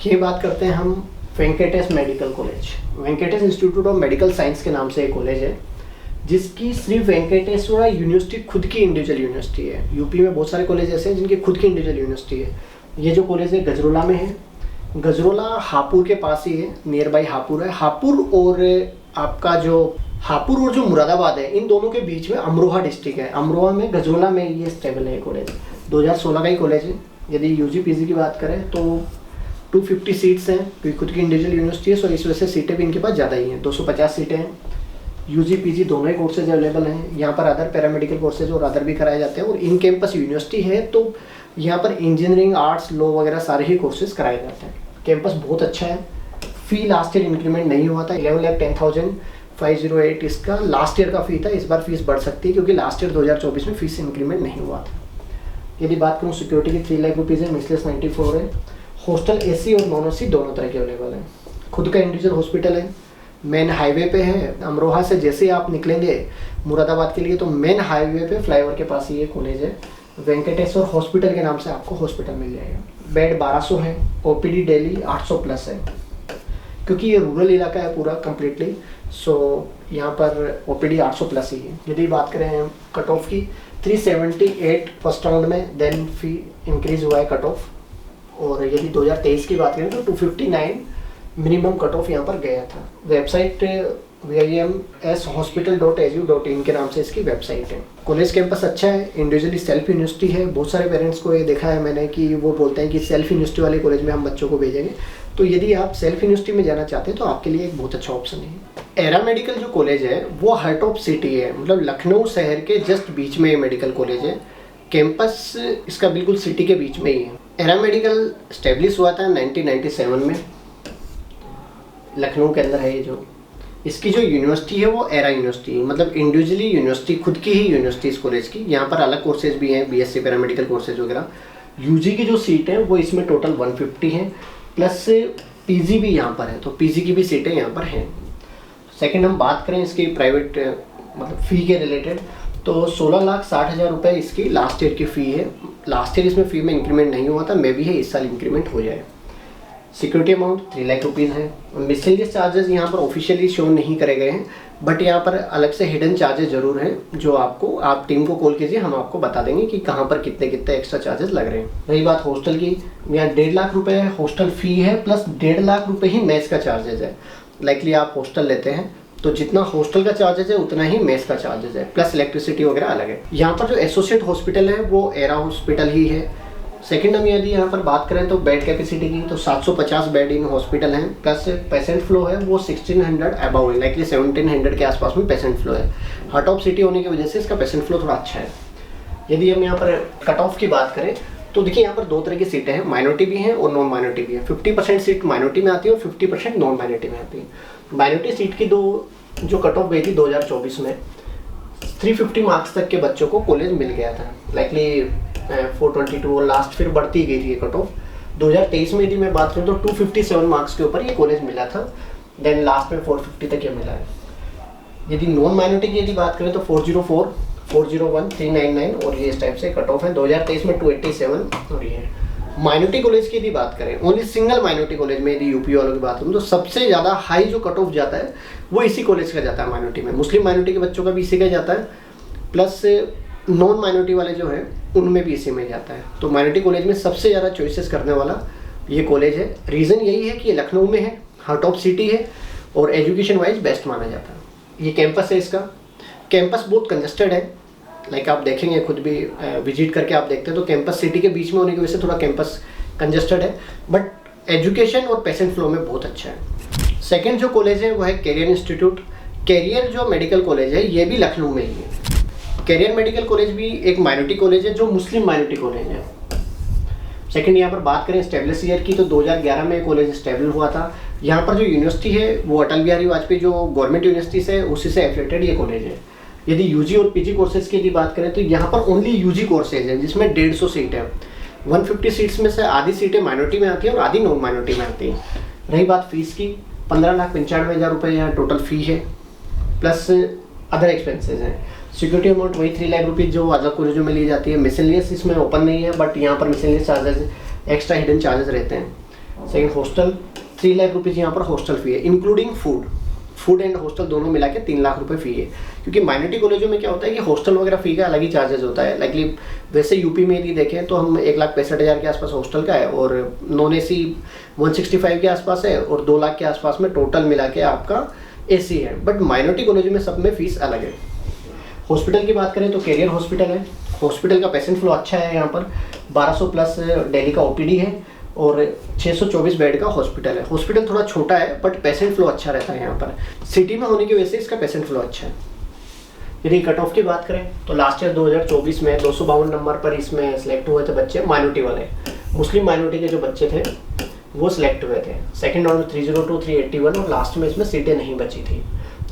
ये बात करते हैं हम Venkatesh medical college. Venkatesh institute of Medical science के नाम से एक कॉलेज है, जिसकी सिर्फ वेंकटेश्वरा यूनिवर्सिटी खुद की इंडिविजुअल यूनिवर्सिटी है। यूपी में बहुत सारे कॉलेज ऐसे हैं जिनकी खुद की इंडिविजुअल यूनिवर्सिटी है। ये जो कॉलेज है गजरोला में है। गजरोला हापुड़ के पास ही है, नियर बाई हापुड़ है। हापुड़ और आपका जो हापुड़ और जो मुरादाबाद है, इन दोनों के बीच में अमरोहा डिस्ट्रिक्ट है। अमरोहा में गजरोला में ये स्टेबल है कॉलेज। 2016 का ही कॉलेज है। यदि UG PG की बात करें तो 250 सीट्स हैं, क्योंकि खुद की इंडिविजुअल यूनिवर्सिटी है, सो इस वजह से सीटें भी इनके पास ज़्यादा ही हैं। 250 सीटें हैं। UG PG दोनों ही कोर्सेज अवेलेबल हैं। यहाँ पर अदर पैरामेडिकल कोर्सेज और अदर भी कराए जाते हैं, और इन कैंपस यूनिवर्सिटी है, तो यहाँ पर इंजीनियरिंग, आर्ट्स, लॉ वगैरह सारे ही कोर्सेज कराए जाते हैं। कैंपस बहुत अच्छा है। फ़ी लास्ट ईयर इंक्रीमेंट नहीं हुआ था, 11,10,508 इसका लास्ट ईयर का फ़ी था। इस बार फीस बढ़ सकती है, क्योंकि लास्ट ईयर 2024 में फीस इंक्रीमेंट नहीं हुआ था। यदि बात करूँ सिक्योरिटी की, 3 लाख रुपीज़ है, मिसलेस 94 है। हॉस्टल AC और नॉन AC दोनों तरह के अवेलेबल है। खुद का इंडिविजुअल हॉस्पिटल है, मेन हाईवे पे है। अमरोहा से जैसे ही आप निकलेंगे मुरादाबाद के लिए, तो मेन हाईवे पे फ्लाईओवर के पास ही ये कॉलेज है। वेंकटेश्वर हॉस्पिटल के नाम से आपको हॉस्पिटल मिल जाएगा। बेड 1200 है, OPD डेली 800 प्लस है, क्योंकि ये रूरल इलाका है पूरा कम्प्लीटली, सो यहाँ पर OPD 800 प्लस ही है। यदि बात करें कट ऑफ की, 378 फर्स्ट राउंड में, देन फी इंक्रीज हुआ है कट ऑफ। और यदि 2023 की बात करें तो 259 मिनिमम कट ऑफ यहाँ पर गया था। वेबसाइट VIMShospital.edu.in के नाम से इसकी वेबसाइट है। कॉलेज कैंपस अच्छा है, इंडिविजुअली सेल्फ यूनिवर्सिटी है। बहुत सारे पेरेंट्स को ये देखा है मैंने कि वो बोलते हैं कि सेल्फ यूनिवर्सिटी वाले कॉलेज में हम बच्चों को भेजेंगे। तो यदि आप सेल्फ यूनिवर्सिटी में जाना चाहते हैं तो आपके लिए एक बहुत अच्छा ऑप्शन है। एरा मेडिकल जो कॉलेज है वो हार्ट ऑफ सिटी है, मतलब लखनऊ शहर के जस्ट बीच में ये मेडिकल कॉलेज है। कैंपस इसका बिल्कुल सिटी के बीच में ही है। एरा मेडिकल स्टैब्लिश हुआ था 1997 में, लखनऊ के अंदर है ये। जो इसकी जो यूनिवर्सिटी है वो एरा यूनिवर्सिटी है, मतलब इंडिविजुअली यूनिवर्सिटी, खुद की ही यूनिवर्सिटी इस कॉलेज की। यहाँ पर अलग कोर्सेज भी हैं, BSc पैरामेडिकल कोर्सेज वगैरह। UG की जो सीट है वो इसमें टोटल 150 हैं, प्लस PG भी यहाँ पर है, तो PG की भी सीटें यहाँ पर हैं। सेकेंड हम बात करें इसकी प्राइवेट मतलब फ़ी के रिलेटेड, तो 16,60,000 रुपये इसकी लास्ट ईयर की फ़ी है। लास्ट ईयर इसमें फ़ी में इंक्रीमेंट नहीं हुआ था, मे भी है इस साल इंक्रीमेंट हो जाए। सिक्योरिटी अमाउंट 3 लाख रुपीज़ है। मिसलेनियस चार्जेस यहाँ पर ऑफिशियली शो नहीं करे गए हैं, बट यहाँ पर अलग से हिडन चार्जेस जरूर हैं जो आपको, आप टीम को कॉल कीजिए, हम आपको बता देंगे कि कहाँ पर कितने कितने एक्स्ट्रा चार्जेस लग रहे हैं। रही बात हॉस्टल की, यहाँ 1.5 लाख रुपये हॉस्टल फी है, प्लस 1.5 लाख रुपये ही मेस का चार्जेस है। लाइकली आप हॉस्टल लेते हैं तो जितना हॉस्टल का चार्जेस है उतना ही मेस का चार्जेस है, प्लस इलेक्ट्रिसिटी वगैरह अलग है। यहाँ पर जो एसोसिएट हॉस्पिटल है वो एरा हॉस्पिटल ही है। सेकंड हम यदि यहाँ पर बात करें तो बेड कैपेसिटी की, तो 750 बेड इन हॉस्पिटल हैं, प्लस पेशेंट फ्लो है वो 1600 अबव है, लाइकली 1700 के आसपास में पेशेंट फ्लो है। हार्ट ऑफ सिटी होने की वजह से इसका पेशेंट फ्लो थोड़ा अच्छा है। यदि हम यहाँ पर कट ऑफ की बात करें तो देखिए यहाँ पर 2 तरह की सीटें हैं, माइनॉरिटी भी हैं और नॉन माइनॉरिटी भी है। 50% सीट माइनॉरिटी में आती है और 50% नॉन माइनॉरिटी में आती है। माइनॉरिटी सीट की जो कट ऑफ गई थी 2024 में 350 मार्क्स तक के बच्चों को कॉलेज मिल गया था, लाइकली 422 और लास्ट फिर बढ़ती गई थी ये कट ऑफ। 2023 में यदि मैं बात करूँ तो 257 मार्क्स के ऊपर ये कॉलेज मिला था, देन लास्ट में 450 तक ये मिला है। यदि नॉन माइनॉरिटी की यदि बात करें तो 404, 401, 399 और ये इस टाइप से कट ऑफ है। 2023 में 287 और ये माइनॉरिटी कॉलेज की यदि बात करें, ओनली सिंगल माइनॉरिटी कॉलेज में यदि यूपी वालों की बात करूँ तो सबसे ज़्यादा हाई जो कट ऑफ जाता है वो इसी कॉलेज का जाता है माइनॉरिटी में। मुस्लिम माइनॉरिटी के बच्चों का भी इसी का जाता है, प्लस नॉन माइनॉरिटी वाले जो हैं उनमें भी इसी में जाता है। तो माइनॉरिटी कॉलेज में सबसे ज़्यादा चॉइसेस करने वाला ये कॉलेज है। रीज़न यही है कि ये लखनऊ में है, हार्ट ऑफ सिटी है और एजुकेशन वाइज बेस्ट माना जाता है। ये कैंपस है, इसका कैंपस बहुत कंजस्टेड है, लाइक आप देखेंगे खुद भी विजिट करके आप देखते हैं तो कैंपस सिटी के बीच में होने की वजह से थोड़ा कैंपस कंजस्टेड है, बट एजुकेशन और पेशेंट फ्लो में बहुत अच्छा है। सेकेंड जो कॉलेज है वो है कैरियर इंस्टीट्यूट। कैरियर जो मेडिकल कॉलेज है ये भी लखनऊ में ही है। कैरियर मेडिकल कॉलेज भी एक माइनॉरिटी कॉलेज है जो मुस्लिम माइनॉरिटी कॉलेज है। सेकंड यहाँ पर बात करें स्टेब्लिश ईयर की तो 2011 में कॉलेज स्टेबल हुआ था। यहाँ पर जो यूनिवर्सिटी है वो अटल बिहारी वाजपेयी जो गवर्नमेंट यूनिवर्सिटी से उसी से एफिलेटेड ये कॉलेज है। यदि यूजी और पीजी कोर्सेज की यदि बात करें तो यहाँ पर ओनली यूजी कोर्सेज हैं जिसमें 150 सीट है। 150 सीट्स में से आधी सीटें माइनॉरिटी में आती हैं और आधी नॉन माइनॉरिटी में आती हैं। रही बात फीस की, 15,95,000 रुपये यहाँ टोटल फ़ी है, प्लस अदर एक्सपेंसेस हैं। सिक्योरिटी अमाउंट वही 3 लाख रुपये जो अदर कॉलेजों में ली जाती है। मिसलेनियस इसमें ओपन नहीं है, बट यहाँ पर miscellaneous charges extra hidden charges रहते हैं। सेकंड हॉस्टल 3 लाख रुपीज़ यहाँ पर हॉस्टल फ़ी है, इंक्लूडिंग फूड एंड हॉस्टल दोनों मिला के 3 लाख रुपये फ़ी है। क्योंकि माइनॉरिटी कॉलेजों में क्या होता है कि हॉस्टल वगैरह फ़ी का अलग ही चार्जेस होता है। लाइकली वैसे यूपी में यदि देखें तो हम 1,65,000 के आसपास हॉस्टल का है और नॉन एसी 165 के आसपास है और 2 लाख के आसपास में टोटल मिला के आपका एसी है। बट माइनॉरिटी कॉलेज में सब में फ़ीस अलग है। हॉस्पिटल की बात करें तो कैरियर हॉस्पिटल है। हॉस्पिटल का पेशेंट फ्लो अच्छा है, यहाँ पर 1200 प्लस डेली का ओपीडी है और 624 बेड का हॉस्पिटल है। हॉस्पिटल थोड़ा छोटा है बट पेशेंट फ्लो अच्छा रहता है। यहाँ पर सिटी में होने की वजह से इसका पेशेंट फ्लो अच्छा है। यदि कट ऑफ की बात करें तो लास्ट ईयर 2024 में 252 नंबर पर इसमें सिलेक्ट हुए थे बच्चे माइनॉरिटी वाले। मुस्लिम माइनॉरिटी के जो बच्चे थे वो सिलेक्ट हुए थे। सेकेंड राउंड में 302, 381 और लास्ट में इसमें सीटें नहीं बची थी।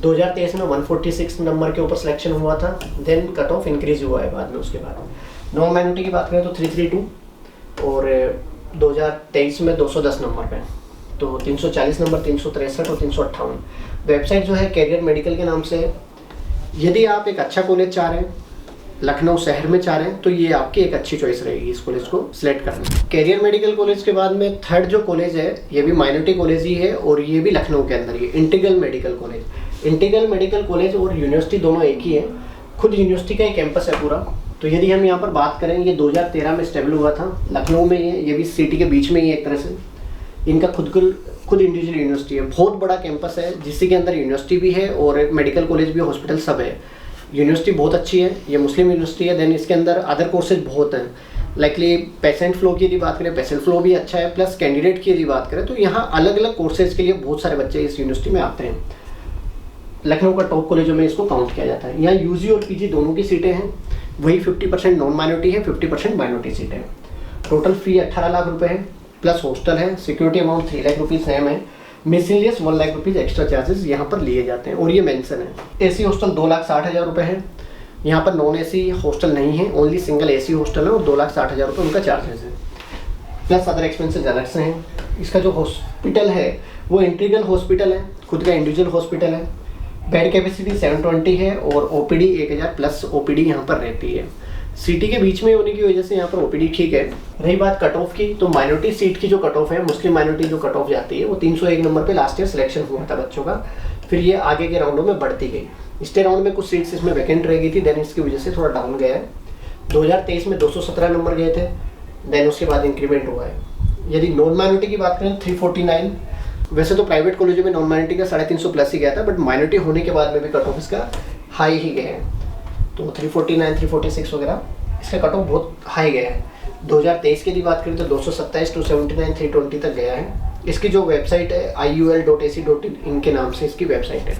2023 में 146 नंबर के ऊपर सिलेक्शन हुआ था, देन कट ऑफ इंक्रीज हुआ है बाद में। उसके बाद नॉन माइनॉरिटी की बात करें तो 332 और 2023 में 210 नंबर पे, तो 340 नंबर, 363 और 358। वेबसाइट जो है कैरियर मेडिकल के नाम से। यदि आप एक अच्छा कॉलेज चाह रहे हैं, लखनऊ शहर में चाह रहे हैं, तो ये आपकी एक अच्छी चॉइस रहेगी इस कॉलेज को सिलेक्ट करना। कैरियर मेडिकल कॉलेज के बाद में थर्ड जो कॉलेज है ये भी माइनॉरिटी कॉलेज ही है और ये भी लखनऊ के अंदर ही है, integral medical college. Integral medical college और यूनिवर्सिटी दोनों एक ही है, खुद यूनिवर्सिटी का ही कैंपस है पूरा। तो यदि हम यहाँ पर बात करें, ये 2013 में स्टेबल हुआ था, लखनऊ में ये भी सिटी के बीच में ही एक तरह से इनका खुद इंडिविजुअल यूनिवर्सिटी है। बहुत बड़ा कैंपस है जिसके अंदर यूनिवर्सिटी भी है और मेडिकल कॉलेज भी, हॉस्पिटल सब है। यूनिवर्सिटी बहुत अच्छी है, ये मुस्लिम यूनिवर्सिटी है। देन इसके अंदर अदर कोर्सेज बहुत हैं। लाइकली पेशेंट फ्लो की यदि बात करें, पेशेंट फ्लो भी अच्छा है, प्लस कैंडिडेट की यदि बात करें तो यहाँ अलग अलग कोर्सेज के लिए बहुत सारे बच्चे इस यूनिवर्सिटी में आते हैं। लखनऊ का टॉप कॉलेजों में इसको काउंट किया जाता है। यहाँ यूजी और पीजी दोनों की सीटें हैं, वही 50% नॉन माइनॉरिटी है, 50% माइनॉरिटी सीटें हैं। टोटल फी 18 लाख रुपए है, प्लस हॉस्टल है। Security amount 3 lakh rupees same है। Miscellaneous 1 lakh rupees extra charges यहाँ पर लिए जाते हैं और ये मेंशन है। एसी हॉस्टल 2,60,000 रुपये है। यहाँ पर नॉन एसी हॉस्टल नहीं है, ओनली सिंगल एसी हॉस्टल है और 2,60,000 रुपये उनका चार्जेस है, प्लस अदर एक्सपेंसेस अलग से हैं। इसका जो हॉस्पिटल है वो इंटीग्रल हॉस्पिटल है, खुद का इंडिविजुअल हॉस्पिटल है। बेड कैपेसिटी 720 है और ओपीडी 1,000 प्लस ओपीडी यहाँ पर रहती है। सिटी के बीच में होने की वजह से यहाँ पर ओपीडी ठीक है। रही बात कट ऑफ की, तो माइनॉरिटी सीट की जो कट ऑफ है, मुस्लिम माइनॉरिटी जो कट ऑफ जाती है वो 301 नंबर पे लास्ट ईयर सिलेक्शन हुआ था बच्चों का। फिर ये आगे के राउंडों में बढ़ती गई। इस राउंड में कुछ सीट्स इसमें वैकेंट रह गई थी, देन इसकी वजह से थोड़ा डाउन गया है। 2023 में 217 नंबर गए थे, देन उसके बाद इंक्रीमेंट हुआ है। यदि नॉन माइनॉरिटी की बात करें 349, वैसे तो प्राइवेट कॉलेजों में नॉन माइनॉरिटी का 350 प्लस ही गया था, बट माइनॉरिटी होने के बाद में भी कट ऑफ इसका हाई ही गया है। तो 349, 346 वगैरह इसका कट ऑफ बहुत हाई गया है। 2023 की बात करें तो 227, 279, 320 तक गया है। इसकी जो वेबसाइट है iul.ac.in इनके नाम से इसकी वेबसाइट है।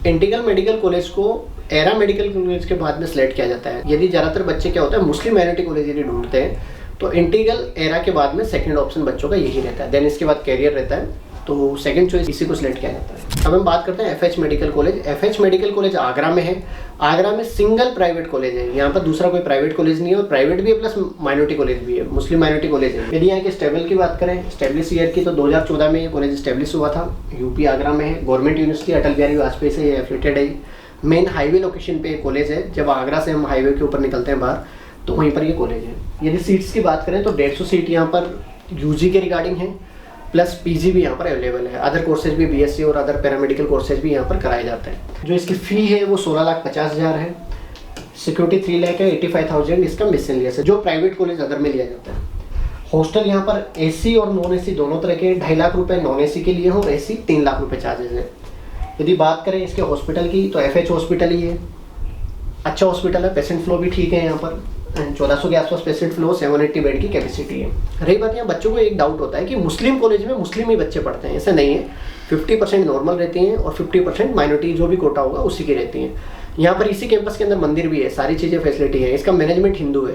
इंटीग्रल मेडिकल कॉलेज को एरा मेडिकल कॉलेज के बाद में सिलेक्ट किया जाता है। यदि ज़्यादातर बच्चे क्या होता है मुस्लिम माइनॉरिटी कॉलेज यदि ढूंढते हैं तो इंटीग्रल एरा के बाद में सेकंड ऑप्शन बच्चों का यही रहता है। देन इसके बाद कैरियर रहता है, तो सेकंड चॉइस इसी को सिलेक्ट किया जाता है। अब हम बात करते हैं FH medical college. FH medical college Agra में है। आगरा में सिंगल प्राइवेट कॉलेज है, यहाँ पर दूसरा कोई प्राइवेट कॉलेज नहीं है, और प्राइवेट भी है प्लस माइनॉरिटी कॉलेज भी है, मुस्लिम माइनॉरिटी कॉलेज है। यदि यहाँ के स्टेबल की बात करें, स्टेब्लिश ईयर की, तो 2014 में ये कॉलेज स्टेब्लिश हुआ था। यूपी आगरा में है। गवर्नमेंट यूनिवर्सिटी अटल बिहारी वाजपेयी से ये एफिलेटेड है। मेन हाईवे लोकेशन पे कॉलेज है। जब आगरा से हम हाईवे के ऊपर निकलते हैं बाहर तो वहीं पर ये कॉलेज है। यदि सीट्स की बात करें तो 150 सीट यहाँ पर यूजी के रिगार्डिंग है, प्लस पीजी भी यहाँ पर अवेलेबल है। अदर कोर्सेज भी बीएससी और अदर पैरामेडिकल कोर्सेज भी यहाँ पर कराए जाते हैं। जो इसकी फ़ी है वो 16,50,000 है। सिक्योरिटी 3,85,000 इसका मिसलेनियस है, जो प्राइवेट कॉलेज अदर में लिया जाता है। हॉस्टल यहाँ पर एसी और नॉन एसी दोनों तरह के 2.5 लाख रुपये नॉन एसी के लिए हो, और एसी 3 लाख रुपये चार्जेज है। यदि बात करें इसके हॉस्पिटल की तो FH हॉस्पिटल ही है। अच्छा हॉस्पिटल है, पेशेंट फ्लो भी ठीक है। यहाँ पर 1400 के आसपास पेशेंट फ्लो, 780 बेड की कैपेसिटी है। रही बात, यहाँ बच्चों को एक डाउट होता है कि मुस्लिम कॉलेज में मुस्लिम ही बच्चे पढ़ते हैं। ऐसा नहीं है, 50% नॉर्मल रहती हैं और 50% माइनॉरिटी जो भी कोटा होगा उसी की रहती हैं। यहाँ पर इसी कैंपस के अंदर मंदिर भी है, सारी चीज़ें फैसिलिटी है। इसका मैनेजमेंट हिंदू है,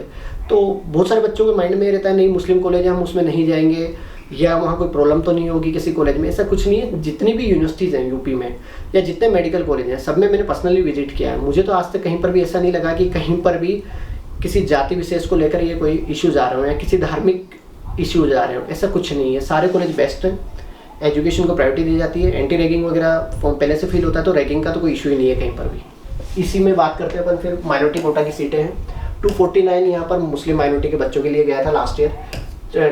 तो बहुत सारे बच्चों के माइंड में रहता है नहीं मुस्लिम कॉलेज है हम उसमें नहीं जाएंगे, या वहाँ कोई प्रॉब्लम तो नहीं होगी किसी कॉलेज में। ऐसा कुछ नहीं है। जितनी भी यूनिवर्सिटीज़ हैं यूपी में या जितने मेडिकल कॉलेज हैं, सब में मैंने पर्सनली विजिट किया है। मुझे तो आज तक कहीं पर भी ऐसा नहीं लगा कि कहीं पर भी किसी जाति विशेष को लेकर ये कोई इश्यूज आ रहे हो या किसी धार्मिक इश्यूज आ रहे हो, ऐसा कुछ नहीं है। सारे कॉलेज बेस्ट हैं। एजुकेशन को प्रायोरिटी दी जाती है। एंटी रैगिंग वगैरह फॉर्म पहले से फील होता है, तो रैगिंग का तो कोई इशू ही नहीं है कहीं पर भी। इसी में बात करते हैं अपन फिर माइनॉरिटी कोटा की सीटें हैं। 249 यहाँ पर मुस्लिम माइनॉरिटी के बच्चों के लिए गया था लास्ट ईयर।